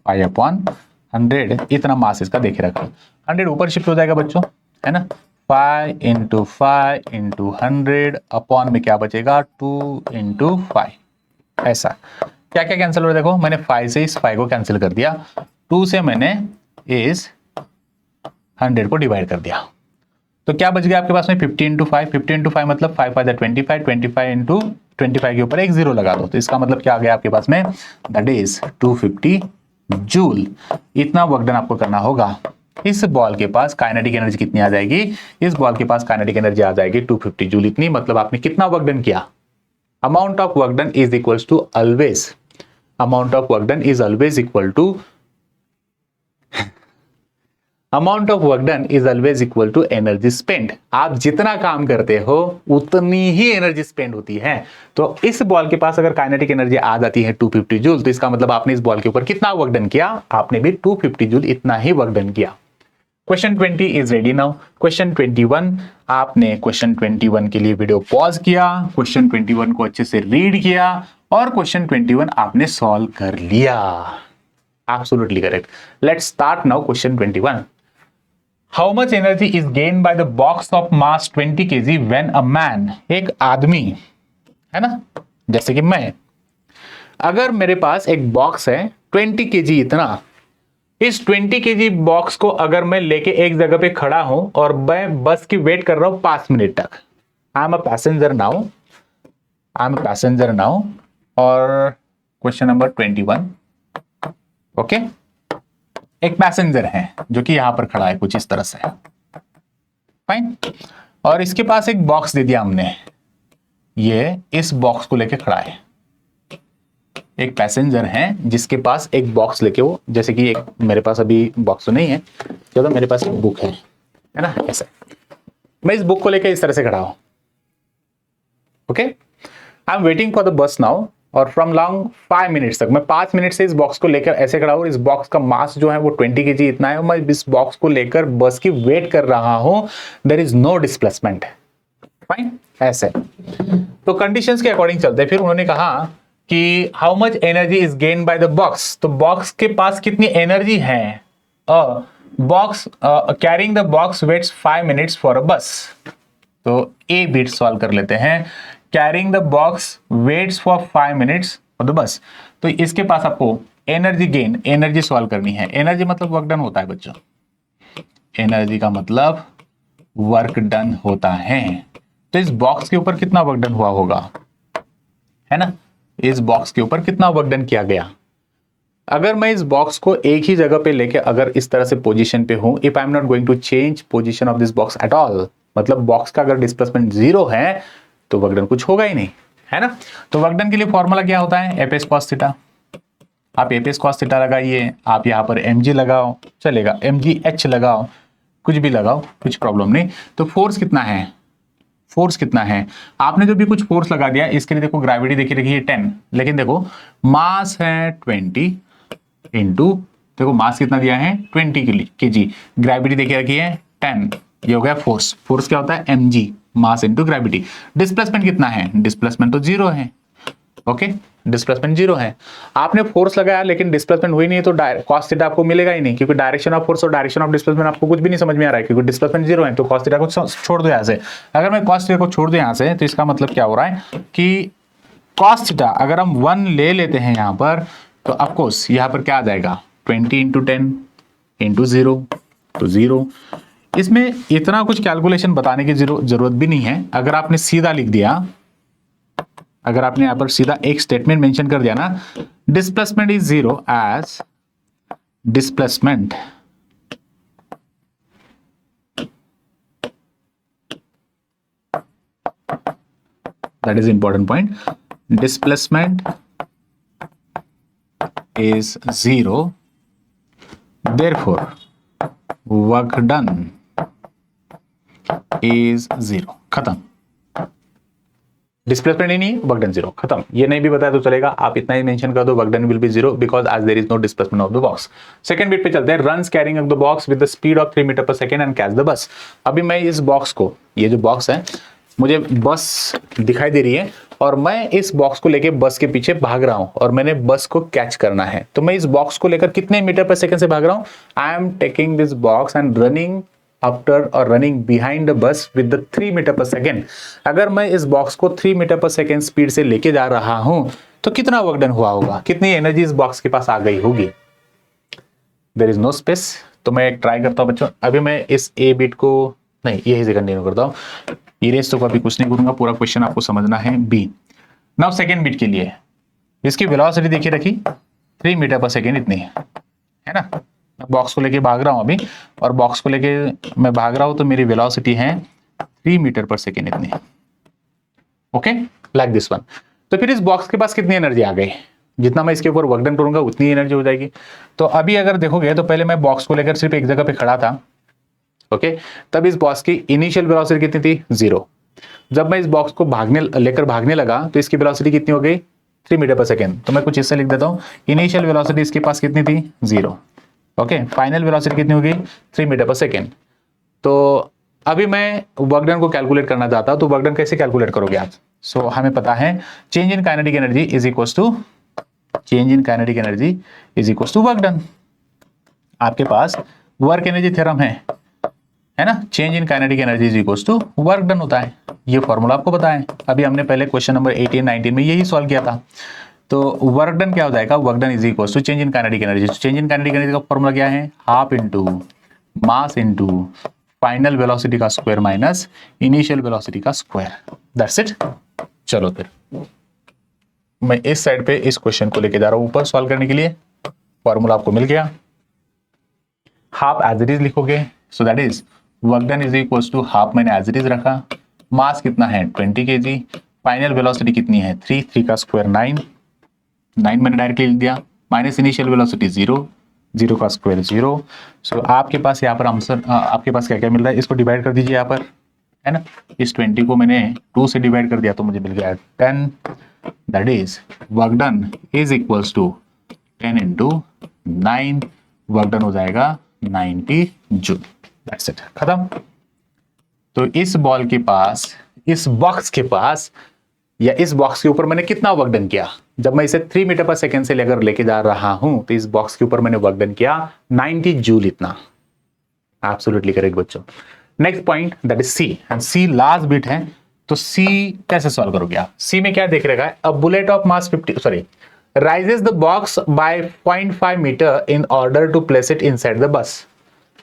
5/100 इतना मास इसका देखे रखा। 100 ऊपर शिफ्ट हो जाएगा बच्चों, है ना। 5 इंटू 5 इंटू 100 अपॉन में क्या बचेगा 2 इंटू 5। ऐसा क्या क्या कैंसिल हो रहा है, देखो मैंने 5 से इस 5 को कैंसिल कर दिया, 2 से मैंने इस 100 को डिवाइड कर दिया, तो क्या बच गया आपके पास में 50 इंटू 5। 50 इंटू 5 मतलब 5 5 25, 25 इंटू 25 के ऊपर एक जीरो लगा दो, तो इसका मतलब क्या आ गया आपके पास में, दैट इज 250 जूल। इतना वर्क डन आपको करना होगा। इस बॉल के पास काइनेटिक एनर्जी कितनी आ जाएगी, इस बॉल के पास काइनेटिक एनर्जी आ जाएगी 250 जूल इतनी, मतलब आपने कितना वर्क डन किया। Amount of work done is equals to always, amount of work done is always equal to amount of work done is always equal to energy spend. आप जितना काम करते हो उतनी ही एनर्जी स्पेंड होती है। तो इस बॉल के पास अगर काइनेटिक एनर्जी आ जाती है 250 जूल, तो इसका मतलब आपने इस बॉल के ऊपर कितना वर्क डन किया, आपने भी 250 जूल इतना ही वर्क डन किया। Question 20 is ready now. Question 21, आपने क्वेश्चन 21 के लिए वीडियो पॉज किया, क्वेश्चन 21 को अच्छे से रीड किया और क्वेश्चन 21 आपने सॉल्व कर लिया। Absolutely correct. Let's start now question 21। How much energy is gained by the box of mass 20 kg when a man, एक आदमी है ना, जैसे कि मैं, अगर मेरे पास एक बॉक्स है 20 kg इतना, इस 20 kg बॉक्स को अगर मैं लेके एक जगह पे खड़ा हूं और मैं बस की वेट कर रहा हूं 5 मिनट तक, I am a passenger now, I am a passenger now, और क्वेश्चन नंबर 21, ओके। एक पैसेंजर है जो कि यहां पर खड़ा है कुछ इस तरह से, फाइन, और इसके पास एक बॉक्स दे दिया हमने, ये इस बॉक्स को लेके खड़ा है। एक पैसेंजर है जिसके पास एक बॉक्स लेके, वो जैसे कि एक मेरे पास अभी बॉक्स तो नहीं है, चलो मेरे पास एक बुक है ना, ऐसे मैं इस बुक को लेके इस तरह से खड़ा हूं, okay. I am waiting for the बस नाउ, और फ्रॉम लॉन्ग 5 मिनट्स तक, मैं 5 मिनट से इस बॉक्स को लेकर ऐसे खड़ा हूं। इस बॉक्स का मास जो है वो 20 kg इतना है, और मैं इस बॉक्स को लेकर बस की वेट कर रहा हूं, there is no displacement, fine, ऐसे। तो कंडीशंस के अकॉर्डिंग चलते हैं। फिर उन्होंने कहा कि how much energy is gain by the box, तो बॉक्स के पास कितनी एनर्जी है, box carrying the box waits 5 minutes for a bus. तो ए बिट सॉल्व कर लेते हैं, carrying the box waits for 5 minutes for the bus. तो इसके पास आपको एनर्जी गेन, एनर्जी सॉल्व करनी है। एनर्जी मतलब वर्क डन होता है बच्चों, एनर्जी का मतलब वर्क डन होता है। तो इस बॉक्स के ऊपर कितना वर्क डन हुआ होगा, है ना, इस बॉक्स के ऊपर कितना वर्क डन किया गया। अगर मैं इस बॉक्स को एक ही जगह पे लेके अगर इस तरह से पोजीशन पे हूं, if I am not going to change position of this box at all, मतलब बॉक्स का अगर डिस्प्लेसमेंट 0 है तो वर्क डन कुछ होगा ही नहीं, है ना। तो वर्क डन के लिए फॉर्मूला क्या होता है, एफ एस कॉस थीटा। आप एफ एस कॉस थीटा लगाइए, आप यहाँ पर एम जी लगाओ चलेगा, एम जी एच लगाओ, कुछ भी लगाओ, कुछ प्रॉब्लम नहीं। तो फोर्स कितना है, फोर्स कितना है, आपने जो भी कुछ फोर्स लगा दिया इसके लिए देखो ग्रेविटी देखी रखी है 10, लेकिन देखो मास है 20 इंटू, देखो मास कितना दिया है 20 kg, ग्रेविटी देखी रखी है 10, ये हो गया फोर्स। फोर्स क्या होता है mg, mass into gravity. Displacement कितना है, डिस्प्लेसमेंट तो 0 है, ओके, डिस्प्लेसमेंट 0 है। आपने फोर्स लगाया लेकिन डिस्प्लेसमेंट हुई नहीं है तो कॉस थीटा आपको मिलेगा ही नहीं, क्योंकि डायरेक्शन ऑफ फोर्स और डायरेक्शन ऑफ डिस्प्लेसमेंट आपको कुछ भी नहीं समझ में आ रहा है, क्योंकि डिस्प्लेसमेंट 0 है। तो कॉस थीटा को छोड़ दो यहाँ से। अगर मैं कॉस थीटा को छोड़ दूं यहाँ से तो इसका मतलब क्या हो रहा है कि कॉस थीटा अगर हम 1 ले लेते हैं यहाँ पर, तो ऑफकोर्स यहाँ पर क्या आ जाएगा 20 इंटू 10 इंटू 0, तो 0। इसमें इतना कुछ कैलकुलेशन बताने की जरूरत भी नहीं है। अगर आपने सीधा लिख दिया, अगर आपने यहां पर सीधा एक स्टेटमेंट मेंशन कर दिया ना, displacement is 0 as displacement that is important point, displacement is 0, therefore work done is 0, खत्म। डिस्प्लेसमेंट ही नहीं, वर्क डन 0, खत्म। ये नहीं भी बताया तो चलेगा, आप इतना ही मेंशन कर दो, work done will be 0 because as there is no displacement of the box. Second bit पे चलते हैं, runs carrying of the box with the speed of 3 metre per second and catch the bus. अभी मैं इस बॉक्स को, ये जो बॉक्स है, मुझे बस दिखाई दे रही है और मैं इस बॉक्स को लेके बस के पीछे भाग रहा हूं और मैंने बस को कैच करना है। तो मैं इस बॉक्स को लेकर कितने मीटर पर सेकंड से भाग रहा हूं, I am taking this box and running after और running behind the bus with the 3 metre per second. अगर मैं इस बॉक्स को 3 मीटर पर सेकेंड स्पीड से लेके जा रहा हूं तो कितना वर्क डन हुआ होगा, कितनी एनर्जी इस बॉक्स के पास आ गई होगी। There is no space. तो मैं एक ट्राई करता हूं बच्चों, अभी मैं इस ए बिट को नहीं यही से कंटिन्यू करता हूं, इरेज तो कभी कुछ नहीं करूंगा, पूरा क्वेश्चन आपको समझना है। बी नाउ सेकेंड बिट के लिए इसकी वेलोसिटी देखिए रखी 3 मीटर पर सेकेंड इतनी है ना। मैं बॉक्स को लेके भाग रहा हूं अभी और बॉक्स को लेके मैं भाग रहा हूं तो मेरी वेलोसिटी है 3 मीटर पर सेकेंड इतनी, ओके, लाइक दिस वन। तो फिर इस बॉक्स के पास कितनी एनर्जी आ गई, जितना मैं इसके ऊपर वर्क डन करूंगा उतनी एनर्जी हो जाएगी। तो अभी अगर देखोगे तो पहले मैं बॉक्स को लेकर सिर्फ एक जगह पे खड़ा था, ओके, तब इस बॉक्स की इनिशियल वेलोसिटी कितनी थी 0। जब मैं इस बॉक्स को लेकर भागने लगा तो इसकी वेलोसिटी कितनी हो गई 3 मीटर पर सेकेंड। तो मैं कुछ इससे लिख देता हूं, इनिशियल वेलोसिटी इसके पास कितनी थी 0, ओके, फाइनल वेलोसिटी कितनी होगी 3 मीटर पर सेकेंड। तो अभी मैं वर्क डन को कैलकुलेट करना चाहता हूं, तो वर्क डन कैसे कैलकुलेट करोगे आप। सो हमें पता है change in kinetic energy is equals to work done. आपके पास वर्क एनर्जी थ्योरम है ना, change in kinetic energy is equals to work done होता है। ये फॉर्मूला आपको पता है, अभी हमने पहले क्वेश्चन नंबर 18 19 में यही सॉल्व किया था। तो वर्क डन क्या हो जाएगा, work done is equals to change in kinetic energy. Change in kinetic energy का फॉर्मूला क्या है, half into mass into final velocity का स्क्वायर माइनस इनिशियल वेलोसिटी का स्क्वायर, दैट्स इट। चलो फिर मैं इस साइड पे इस क्वेश्चन को लेके जा रहा हूं ऊपर सॉल्व करने के लिए। फॉर्मूला आपको मिल गया, हाफ एज इट इज लिखोगे, so that is work done is equals to half मैंने एज इट इज रखा, मास कितना है 20 kg, फाइनल वेलोसिटी कितनी है 3 का स्क्वायर 9 मैंने डायरेक्टली लिख दिया, माइनस इनिशियल वेलोसिटी 0 का स्क्वायर 0। सो आपके पास यहाँ पर आंसर आपके पास क्या क्या मिल रहा है, इसको डिवाइड कर दीजिए यहाँ पर, है ना। इस 20 को मैंने 2 से डिवाइड कर दिया तो मुझे मिल गया 10, that is work done is equals to 10 into 9, work done हो जाएगा 90 जूल, दैट्स इट, खत्म। तो इस बॉल के पास, इस बॉक्स के पास या इस बॉक्स के ऊपर मैंने कितना वर्क डन किया, जब मैं इसे 3 मीटर पर सेकेंड से लेकर लेके जा रहा हूं तो इस बॉक्स के ऊपर मैंने वर्क डन किया 90 जूल इतना। एब्सोल्युटली करेक्ट बच्चों। Next point that is C, and C last bit है। तो सी कैसे सॉल्व करोगे आप, सी में क्या देख रखा है, a bullet of mass 50 raises the box by 0.5 metre in order to place it inside the bus.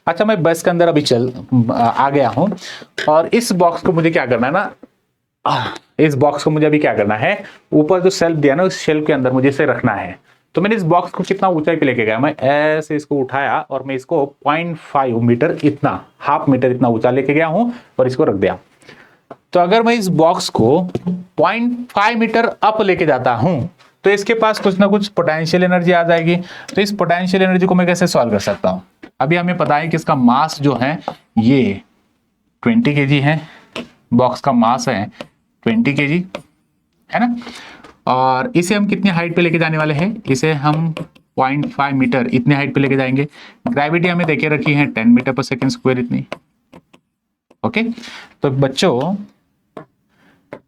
अच्छा, मैं बस के अंदर अभी आ गया हूं और इस बॉक्स को मुझे क्या करना है ना, इस बॉक्स को मुझे अभी क्या करना है, ऊपर जो शेल्फ दिया ना उस शेल्फ के अंदर मुझे इसे रखना है। तो मैंने इस बॉक्स को कितना ऊंचाई पे लेके गया, मैं ऐसे इसको उठाया और मैं इसको 0.5 मीटर, इतना हाफ मीटर इतना ऊंचा लेके गया हूं और इसको रख दिया। तो अगर मैं इस बॉक्स को 0.5 मीटर अप लेके जाता हूं तो इसके पास कुछ ना कुछ पोटेंशियल एनर्जी आ जाएगी। तो इस पोटेंशियल एनर्जी को मैं कैसे सॉल्व कर सकता हूं? अभी हमें पता है कि इसका मास जो है ये 20 केजी है, बॉक्स का मास है 20 केजी, है ना। और इसे हम कितनी हाइट पे लेके जाने वाले हैं? इसे हम 0.5 मीटर इतने हाइट पे लेके जाएंगे। ग्रेविटी हमें देके रखी है 10 मीटर पर सेकेंड स्क्वायर इतनी। ओके, तो बच्चों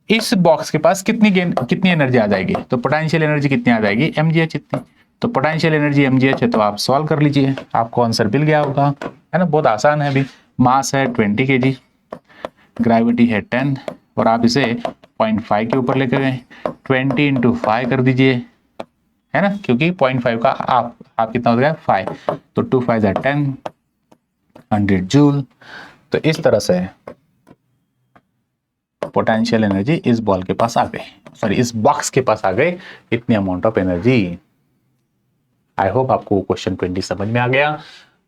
इस बॉक्स के पास कितनी एनर्जी आ जाएगी? तो पोटेंशियल एनर्जी कितनी आ जाएगी? mgh इतनी। तो पोटेंशियल एनर्जी mgh है, तो आप सॉल्व कर लीजिए, आपको आंसर मिल गया होगा, है ना। बहुत आसान है। अभी मास है 20 केजी, ग्रेविटी है 10 और आप इसे 0.5 के ऊपर लेकर गए, 20 इंटू 5 कर दीजिए, है ना, क्योंकि 0.5 का आप कितना हो गया 5, तो 2 5 है 10, 100 जूल। तो इस तरह से पोटेंशियल एनर्जी इस बॉल के पास आ गई, सॉरी इस बॉक्स के पास आ गए, इतनी amount of energy. I hope आपको क्वेश्चन 20 समझ में आ गया।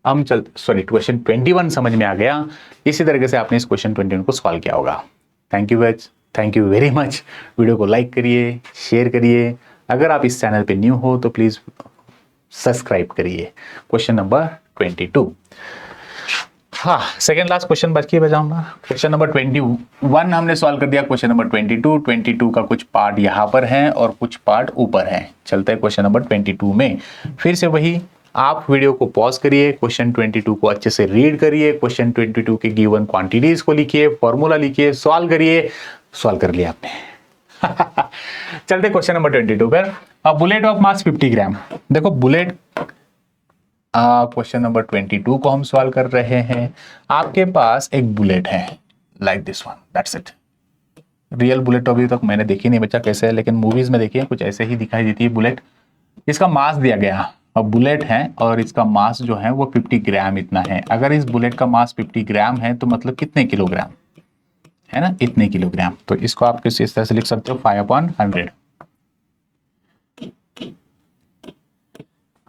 हम क्वेश्चन 21 समझ में आ गया। इसी तरीके से आपने इस क्वेश्चन 21 को सॉल्व किया होगा। Thank you very much. Video को लाइक करिए, शेयर करिए। अगर आप इस चैनल पे न्यू हो तो प्लीज सब्सक्राइब करिए। Question number 22। हाँ, सेकेंड लास्ट क्वेश्चन बाकी बचाऊंगा। क्वेश्चन नंबर 21 हमने सॉल्व कर दिया। क्वेश्चन नंबर 22 का कुछ पार्ट यहाँ पर है और कुछ पार्ट ऊपर है। चलते हैं क्वेश्चन नंबर 22 में। फिर से वही, आप वीडियो को पॉज करिए, क्वेश्चन 22 को अच्छे से रीड करिए, क्वेश्चन 22 के गिवन क्वांटिटीज को लिखिए, फॉर्मूला लिखिए, सॉल्व करिए। सॉल्व कर लिया आपने। चलते क्वेश्चन नंबर 22 पर। बुलेट ऑफ मास 50 ग्राम। देखो बुलेट, क्वेश्चन नंबर 22 को हम सॉल्व कर रहे हैं। आपके पास एक बुलेट है like this one, that's it. Real bullet अभी तक मैंने देखी नहीं बच्चा कैसे है, लेकिन मूवीज में देखिए कुछ ऐसे ही दिखाई देती है बुलेट। इसका मास दिया गया, अब बुलेट है और इसका मास जो है वो 50 ग्राम इतना है। अगर इस बुलेट का मास 50 ग्राम है तो मतलब कितने किलोग्राम, है ना, इतने किलोग्राम। तो इसको आप किस तरह से लिख सकते हो, 5/100।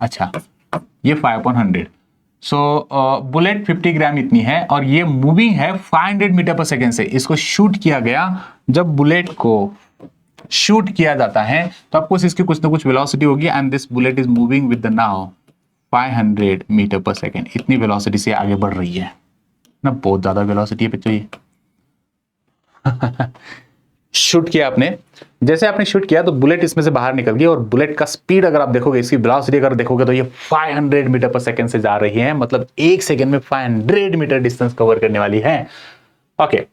अच्छा, ये 5/100। सो बुलेट 50 ग्राम इतनी है और ये मूविंग है 500 मीटर पर सेकेंड से। इसको शूट किया गया, जब बुलेट को शूट किया जाता है तो आपको इसकी कुछ ना कुछ वेलोसिटी होगी, and this bullet is moving with the now 500 metre per second. इतनी वेलोसिटी से आगे बढ़ रही है ना, बहुत ज्यादा वेलोसिटी है बच्चों ये। शूट किया आपने, जैसे आपने शूट किया तो बुलेट इसमें से बाहर निकल गई और बुलेट का स्पीड अगर आप देखोगे, इसकी वेलोसिटी अगर देखोगे तो ये 500 मीटर पर सेकंड से जा रही है, मतलब एक सेकंड में 500 मीटर डिस्टेंस कवर करने वाली है। Okay,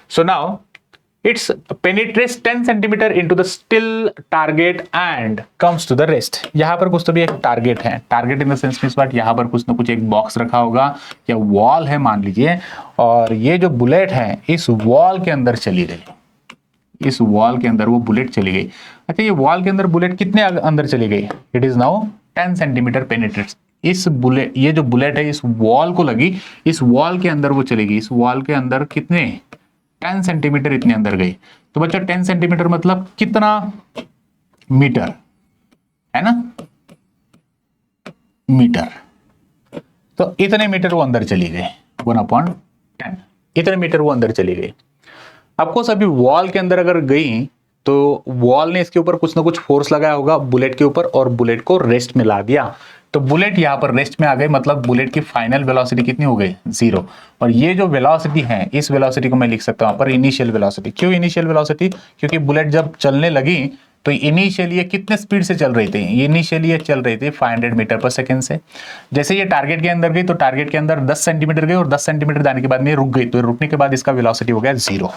so now its penetrates 10 centimetre into the still target and comes to the rest. यहां पर कुछ तो भी एक टारगेट है, target in the sense means what, यहां पर कुछ ना कुछ एक बॉक्स रखा होगा या वॉल है मान लीजिए, और ये जो बुलेट है इस वॉल के अंदर चली गई, इस वॉल के अंदर वो बुलेट चली गई। अच्छा, ये वॉल के अंदर बुलेट कितने अंदर चली गई? It is now 10 centimetre penetrates. इस बुलेट, ये जो बुलेट है इस वॉल को लगी, इस वॉल के अंदर वो चली गई। इस वॉल के अंदर कितने, 10 सेंटीमीटर इतने अंदर गई। तो बच्चा 10 सेंटीमीटर मतलब कितना मीटर, है ना, मीटर। तो इतने मीटर वो अंदर चली गई, 1/10, इतने मीटर वो अंदर चली गई। आपको सभी वॉल के अंदर अगर गई तो वॉल ने इसके ऊपर कुछ ना कुछ फोर्स लगाया होगा बुलेट के ऊपर और बुलेट को रेस्ट में ला दिया। तो बुलेट यहां पर रेस्ट में आ गई, मतलब बुलेट की फाइनल वेलोसिटी कितनी हो गई, 0। और ये जो वेलोसिटी है, इस वेलोसिटी को मैं लिख सकता हूं यहां पर इनिशियल वेलोसिटी। क्यों इनिशियल वेलोसिटी? क्योंकि बुलेट जब चलने लगी तो इनिशियली ये कितने स्पीड से चल रही थी, इनिशियली ये चल रही थी 500 मीटर पर सेकंड से। जैसे ये टारगेट के अंदर गई तो टारगेट के अंदर 10 सेंटीमीटर गई और 10 सेंटीमीटर जाने के बाद में रुक गई, तो रुकने के बाद इसका वेलोसिटी हो गया 0।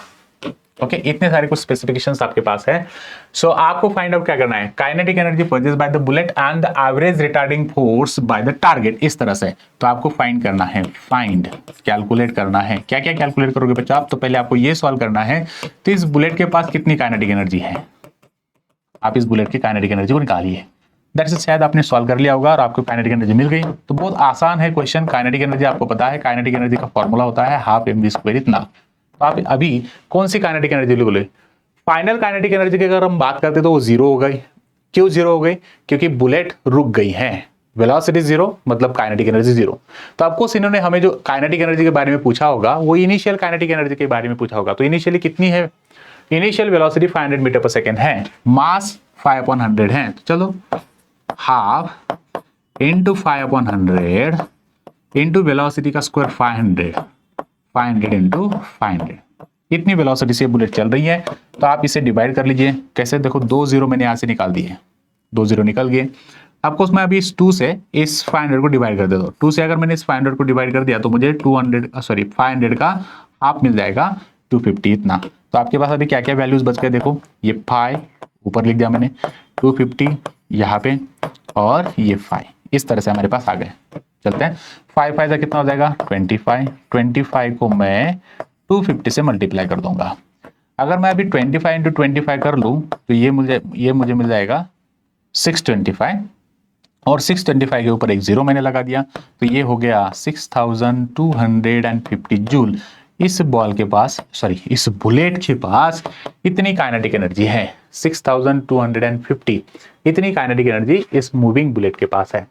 ओके, इतने सारे कुछ स्पेसिफिकेशंस आपके पास है। सो आपको फाइंड आउट क्या करना है, kinetic energy produced by the bullet and the average retarding force by the target, इस तरह से। तो आपको फाइंड करना है, कैलकुलेट करना है। क्या क्या कैलकुलेट करोगे बच्चा आप? तो पहले आपको ये सॉल्व करना है, तो इस बुलेट के पास कितनी काइनेटिक एनर्जी है, आप इस बुलेट की काइनेटिक एनर्जी को निकालिए। दैट्स इट, शायद आपने सॉल्व कर लिया होगा और आपको काइनेटिक एनर्जी मिल गई। तो बहुत आसान है क्वेश्चन। काइनेटिक एनर्जी आपको पता है, काइनेटिक एनर्जी का फॉर्मूला होता है 12 mv², इतना। तो आप अभी कौन सी काइनेटिक एनर्जी लोगे? फाइनल काइनेटिक एनर्जी की अगर हम बात करते तो वो जीरो हो गई। क्यों जीरो हो गई? क्योंकि बुलेट रुक गई है। वेलोसिटी जीरो मतलब काइनेटिक एनर्जी जीरो। तो आपको इन्होंने हमें जो काइनेटिक एनर्जी के बारे में पूछा होगा वो इनिशियल काइनेटिक एनर्जी के बारे में पूछा होगा। तो इनिशियली कितनी है? Initial velocity 500 metre per second है, मास 5/100 है। तो चलो हाफ इंटू 5/100 इंटू वेलोसिटी का स्क्वायर 500 इंटू 500, इतनी वेलोसिटी से बुलेट चल रही है। तो आप इसे डिवाइड कर लीजिए। कैसे? देखो 2 जीरो मैंने यहां से निकाल दिए, 2 जीरो निकल गए। आपको उसमें अभी इस 2 से इस 500 को डिवाइड कर दे दो। 2 से अगर मैंने इस 500 को डिवाइड कर दिया तो मुझे 500 का हाफ मिल जाएगा 250 इतना। तो आपके पास अभी क्या क्या वैल्यूज बच गए? देखो ये 5 ऊपर लिख दिया मैंने, 250 यहाँ पे और ये 5, इस तरह से हमारे पास आ गए। चलते हैं, 5 5 कितना हो जाएगा? 25 को मैं 250 से मल्टीप्लाई कर दूंगा। अगर मैं अभी 25 इंटू 25 कर लूँ तो ये मुझे मिल जाएगा 625, और 625 के ऊपर एक जीरो मैंने लगा दिया तो ये हो गया 6250 जूल। इस बॉल के पास, सॉरी इस बुलेट के पास इतनी काइनेटिक एनर्जी है, 6250 इतनी काइनेटिक एनर्जी इस मूविंग बुलेट के पास है।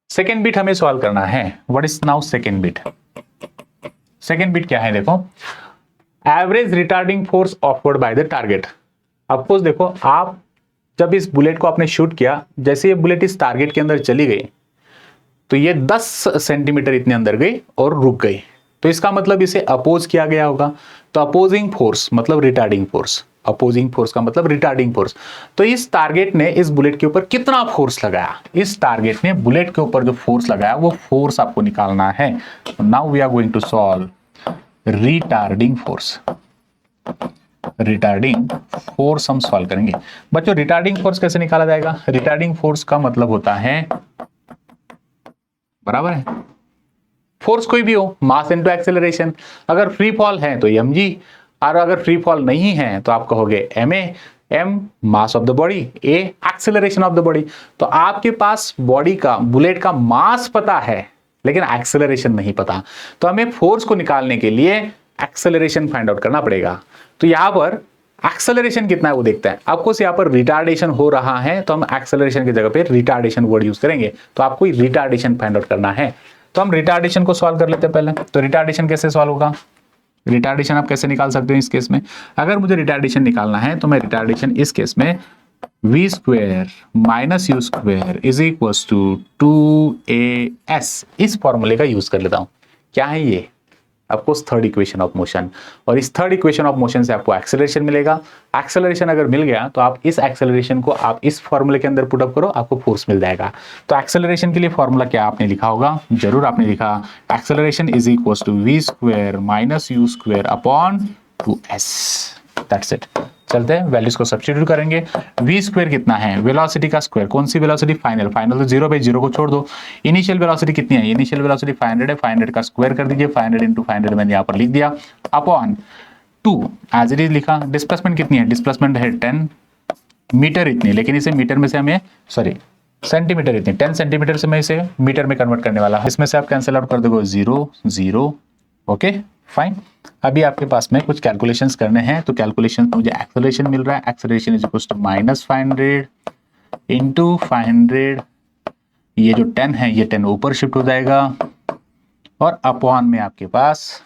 सेकेंड बिट हमें सॉल्व करना है। What is now second bit? Second bit क्या है? देखो average retarding force offered by the target. Of course देखो, आप जब इस बुलेट को आपने शूट किया, जैसे ये बुलेट इस टारगेट के अंदर चली गई तो ये 10 सेंटीमीटर इतने अंदर गई और रुक गई। तो इसका मतलब इसे अपोज किया गया होगा। तो अपोजिंग फोर्स मतलब रिटार्डिंग फोर्स, अपोजिंग फोर्स का मतलब रिटार्डिंग फोर्स। तो इस टारगेट ने इस बुलेट के ऊपर कितना फोर्स लगाया? इस टारगेट ने बुलेट के ऊपर जो फोर्स लगाया वो फोर्स आपको निकालना है। Now we are going to solve retarding force. Retarding force हम सॉल्व करेंगे। बच्चों रिटार्डिंग फोर्स कैसे निकाला जाएगा? रिटार्डिंग फोर्स का मतलब होता है, बराबर है, फोर्स कोई भी हो, मास इनटू एक्सेलरेशन। अगर फ्री फॉल है तो mg, और अगर फ्री फॉल नहीं है तो आप कहोगे ma। m mass of the body, a acceleration of the body. तो आपके पास बॉडी का, बुलेट का मास पता है लेकिन एक्सेलरेशन नहीं पता। तो हमें फोर्स को निकालने के लिए एक्सेलरेशन फाइंड आउट करना पड़ेगा। तो यहां पर एक्सेलरेशन कितना है वो देखते हैं। आपको यहाँ पर रिटार्डेशन हो रहा है तो हम एक्सेलरेशन की जगह पे रिटार्डेशन वर्ड यूज करेंगे। तो आपको रिटार्डेशन फाइंड आउट करना है। तो हम रिटार्डेशन को सॉल्व कर लेते हैं पहले। तो रिटार्डेशन कैसे सॉल्व होगा? रिटार्डेशन आप कैसे निकाल सकते हो इस केस में? अगर मुझे रिटार्डेशन निकालना है तो मैं रिटार्डेशन इस केस में v square minus u square is equal to 2as, इस फॉर्मूले का यूज कर लेता हूं। क्या है ये? आपको थर्ड इक्वेशन ऑफ मोशन, और इस थर्ड इक्वेशन ऑफ मोशन से आपको एक्सेलरेशन मिलेगा। एक्सेलरेशन अगर मिल गया तो आप इस एक्सेलरेशन को आप इस फॉर्मूले के अंदर पुट अप करो, आपको फोर्स मिल जाएगा। तो एक्सेलरेशन के लिए फॉर्मूला क्या आपने लिखा होगा? जरूर आपने लिखा acceleration is equal to v square minus u square upon 2s। That's it. चलते हैं वैल्यूज को सब्स्टिट्यूट करेंगे। v स्क्वायर कितना है? वेलोसिटी का स्क्वायर। कौन सी वेलोसिटी? फाइनल। फाइनल तो जीरो पे, जीरो को छोड़ दो। इनिशियल वेलोसिटी कितनी है? इनिशियल वेलोसिटी 500 है। 500 का स्क्वायर कर दीजिए, 500 इंटू 500 मैंने यहाँ पर लिख दिया, अपॉन 2 एज इट इज लिखा। डिस्प्लेसमेंट कितनी है? डिस्प्लेसमेंट है 10 मीटर इतनी, लेकिन इसे मीटर में से हमें, सॉरी सेंटीमीटर इतनी, 10 सेंटीमीटर से मैं इसे मीटर में कन्वर्ट करने वाला हूं। इसमें से आप कैंसिल आउट कर दोगे 0 0। Okay fine. अभी आपके पास में कुछ कैलकुलेशंस करने हैं। तो कैलकुलेशन मुझे एक्सेलरेशन मिल रहा है, acceleration is equal to minus 500 into 500, ये जो 10 है ये 10 ऊपर शिफ्ट हो जाएगा, और अपॉन में आपके पास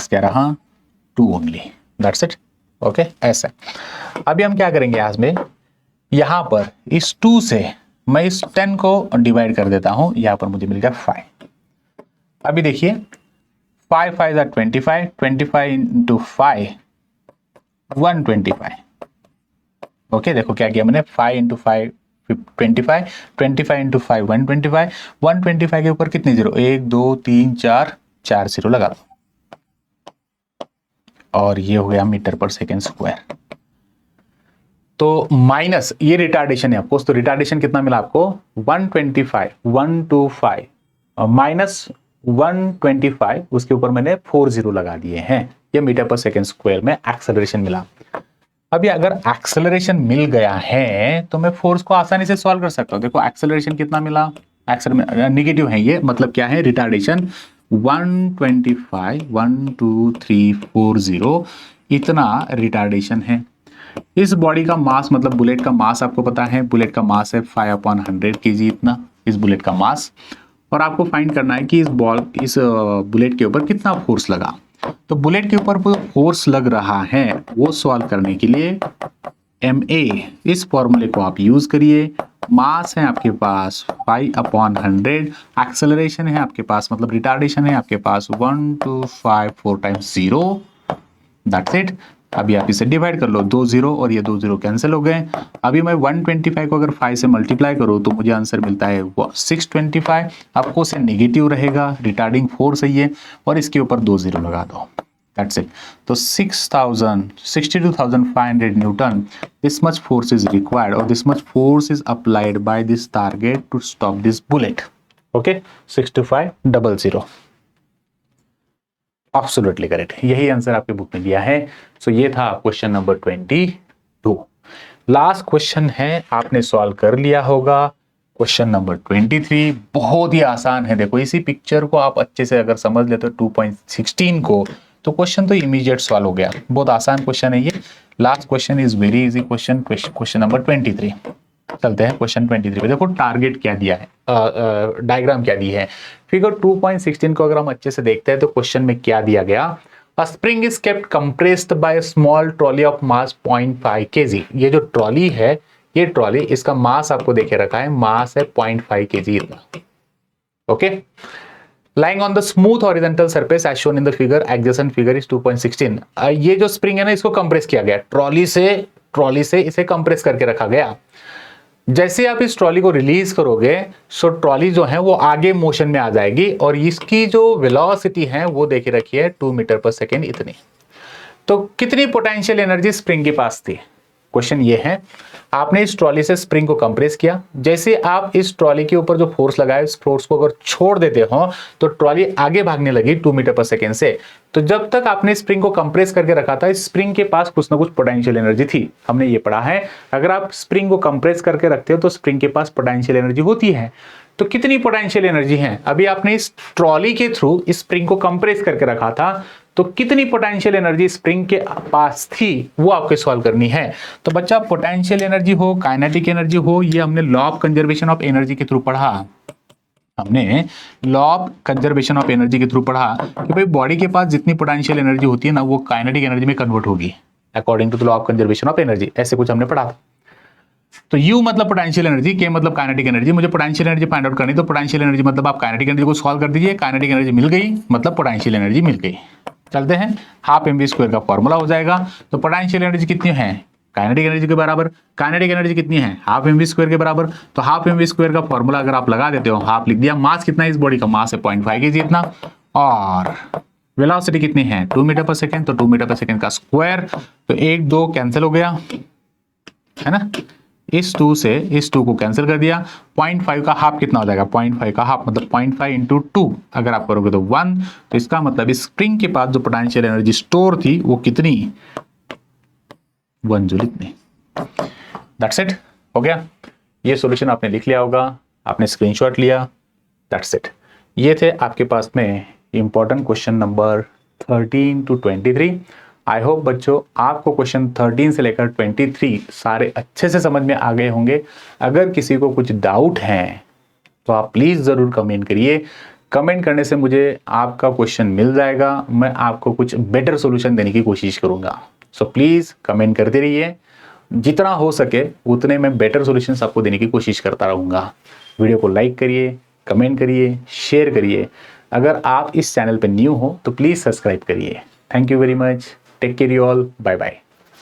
क्या रहा? 2 ओनली। That's it. ओके ऐसा। अभी हम क्या करेंगे आज में, यहां पर इस 2 से मैं इस 10 को डिवाइड कर देता हूं, यहां पर मुझे मिल गया 5। अभी देखिए 5 5 25, 25 इंटू 5 125। ओके देखो क्या किया मैंने, 5 इंटू 5 25, 25 इंटू 5 125, 125 के ऊपर कितने जीरो? 1 2 3 4 4 जीरो लगा दो, और ये हो गया मीटर पर सेकेंड स्क्वायर। तो माइनस ये रिटार्डेशन है आपको। तो रिटार्डेशन कितना मिला आपको? 125 माइनस 125, उसके ऊपर मैंने 40 लगा दिए हैं। ये मीटर पर सेकेंड स्क्वायर में एक्सेलरेशन मिला। अभी अगर एक्सेलरेशन मिल गया है तो मैं फोर्स को आसानी से सॉल्व कर सकता हूं। देखो एक्सेलरेशन कितना मिला? नेगेटिव है ये, मतलब क्या है? रिटार्डेशन 125 1 2 3 4 0 इतना रिटार्डेशन है। इस बॉडी का मास मतलब बुलेट का मास आपको पता है, बुलेट का मास है 5/100 kg, इतना इस बुलेट का मास। और आपको फाइंड करना है कि इस बुलेट के ऊपर कितना फोर्स लगा। तो बुलेट के ऊपर जो फोर्स लग रहा है वो सॉल्व करने के लिए ma इस फॉर्मूले को आप यूज करिए। मास है आपके पास 5/100, एक्सेलरेशन है आपके पास मतलब रिटार्डेशन है आपके पास 1 2 5 4 टाइम्स 0, दैट्स इट। अभी आप इसे डिवाइड कर लो, 2 0 और ये 2 0 कैंसिल हो गए। अभी मैं 125 को अगर 5 से मल्टीप्लाई करूँ तो मुझे आंसर मिलता है 625। आपको से नेगेटिव रहेगा, रिटार्डिंग फोर्स है ये, और इसके ऊपर 2 0 लगा दो, दैट्स इट। तो 62,500 newton, this much force is required और this much force is applied by this target to stop this bullet. Okay, 62500 absolutely correct, यही आंसर आपके बुक में दिया है। सो ये था क्वेश्चन नंबर 22। लास्ट क्वेश्चन है, आपने सॉल्व कर लिया होगा, क्वेश्चन नंबर 23। बहुत ही आसान है, देखो इसी पिक्चर को आप अच्छे से अगर समझ लेते हो 2.16 को, तो क्वेश्चन तो इमीडिएट सॉल्व हो गया। बहुत आसान क्वेश्चन है ये। Last question is very easy question, question number 23। चलते हैं क्वेश्चन 23 पे। देखो टारगेट क्या दिया है, डायग्राम क्या दी है। फिगर 2.16 को अगर हम अच्छे से देखते हैं तो क्वेश्चन में क्या दिया गया, अ spring is kept compressed by small trolley of mass 0.5 kg। ये जो ट्रॉली है, ये ट्रॉली, इसका मास आपको देखे रखा है, मास है 0.5 kg इतना। Okay, lying on the smooth horizontal surface as shown in the figure, adjacent figure is 2.16। ये जो स्प्रिंग है ना, इसको कंप्रेस किया गया, ट्रॉली से इसे कंप्रेस करके रखा गया। जैसे आप इस ट्रॉली को रिलीज करोगे, सो ट्रॉली जो है वो आगे मोशन में आ जाएगी और इसकी जो वेलोसिटी है वो देखे रखिए 2 मीटर पर सेकेंड इतनी। तो कितनी पोटेंशियल एनर्जी स्प्रिंग के पास थी, क्वेश्चन ये है। आपने इस ट्रॉली से स्प्रिंग को कंप्रेस किया, जैसे आप इस ट्रॉली के ऊपर जो फोर्स लगाए, उस फोर्स को अगर छोड़ देते हो तो ट्रॉली आगे भागने लगी 2 मीटर पर सेकेंड से। तो जब तक आपने स्प्रिंग को कंप्रेस करके रखा था, इस स्प्रिंग के पास कुछ ना कुछ पोटेंशियल एनर्जी थी, हमने ये पढ़ा है। अगर आप स्प्रिंग को कंप्रेस करके रखते हो तो स्प्रिंग के पास पोटेंशियल एनर्जी होती है। तो कितनी पोटेंशियल एनर्जी है, अभी आपने इस ट्रॉली के थ्रू इस स्प्रिंग को कंप्रेस करके रखा था, तो कितनी पोटेंशियल एनर्जी स्प्रिंग के पास थी वो आपको सॉल्व करनी है। तो बच्चा, पोटेंशियल एनर्जी हो, काइनेटिक एनर्जी हो, ये हमने law of conservation of energy के थ्रू पढ़ा। हमने law of conservation of energy के थ्रू पढ़ा कि भाई बॉडी के पास जितनी पोटेंशियल एनर्जी होती है ना, वो काइनेटिक एनर्जी में कन्वर्ट होगी according to the law of conservation of energy, ऐसे कुछ हमने पढ़ा था। तो U मतलब पोटेंशियल एनर्जी, K मतलब काइनेटिक एनर्जी। मुझे पोटेंशियल एनर्जी फाइंड आउट करनी, तो पोटेंशियल एनर्जी मतलब आप काइनेटिक एनर्जी को सॉल्व कर दीजिए, काइनेटिक एनर्जी मिल गई मतलब पोटेंशियल एनर्जी मिल गई। चलते हैं, हाफ mv² का फॉर्मूला हो जाएगा। तो पोटेंशियल एनर्जी कितनी है, काइनेटिक एनर्जी के बराबर। काइनेटिक एनर्जी कितनी है, हाफ mv² के बराबर। तो हाफ mv² का फॉर्मूला अगर आप लगा देते हो, हाफ लिख दिया। मास कितना है इस बॉडी का, मास है 0.5 kg इतना, और वेलोसिटी कितनी है 2 मीटर पर सेकेंड, तो 2 मीटर पर सेकेंड का स्क्वायर। तो 1 2 कैंसिल हो गया है ना, इस 2 से इस 2 को कैंसिल कर दिया। 0.5 का हाफ कितना हो जाएगा, 0.5 का हाफ मतलब 0.5 इंटू 2 अगर आप करोगे तो 1। तो इसका मतलब इस स्प्रिंग के पास जो पोटेंशियल एनर्जी स्टोर थी वो कितनी, 1 जूल इतनी। दैट्स इट, हो गया। ये सॉल्यूशन आपने लिख लिया होगा, आपने स्क्रीनशॉट लिया, दैट्स इट। ये थे आपके पास में important question number 13 to 23। I hope बच्चों आपको क्वेश्चन 13 से लेकर 23 सारे अच्छे से समझ में आ गए होंगे। अगर किसी को कुछ डाउट है तो आप प्लीज़ ज़रूर कमेंट करिए। कमेंट करने से मुझे आपका क्वेश्चन मिल जाएगा, मैं आपको कुछ बेटर सॉल्यूशन देने की कोशिश करूँगा। सो प्लीज़ कमेंट करते रहिए, जितना हो सके उतने मैं बेटर सॉल्यूशंस आपको देने की कोशिश करता रहूँगा। वीडियो को लाइक करिए, कमेंट करिए, शेयर करिए। अगर आप इस चैनल पर न्यू हो तो प्लीज़ सब्सक्राइब करिए। Thank you very much, take care you all, bye bye.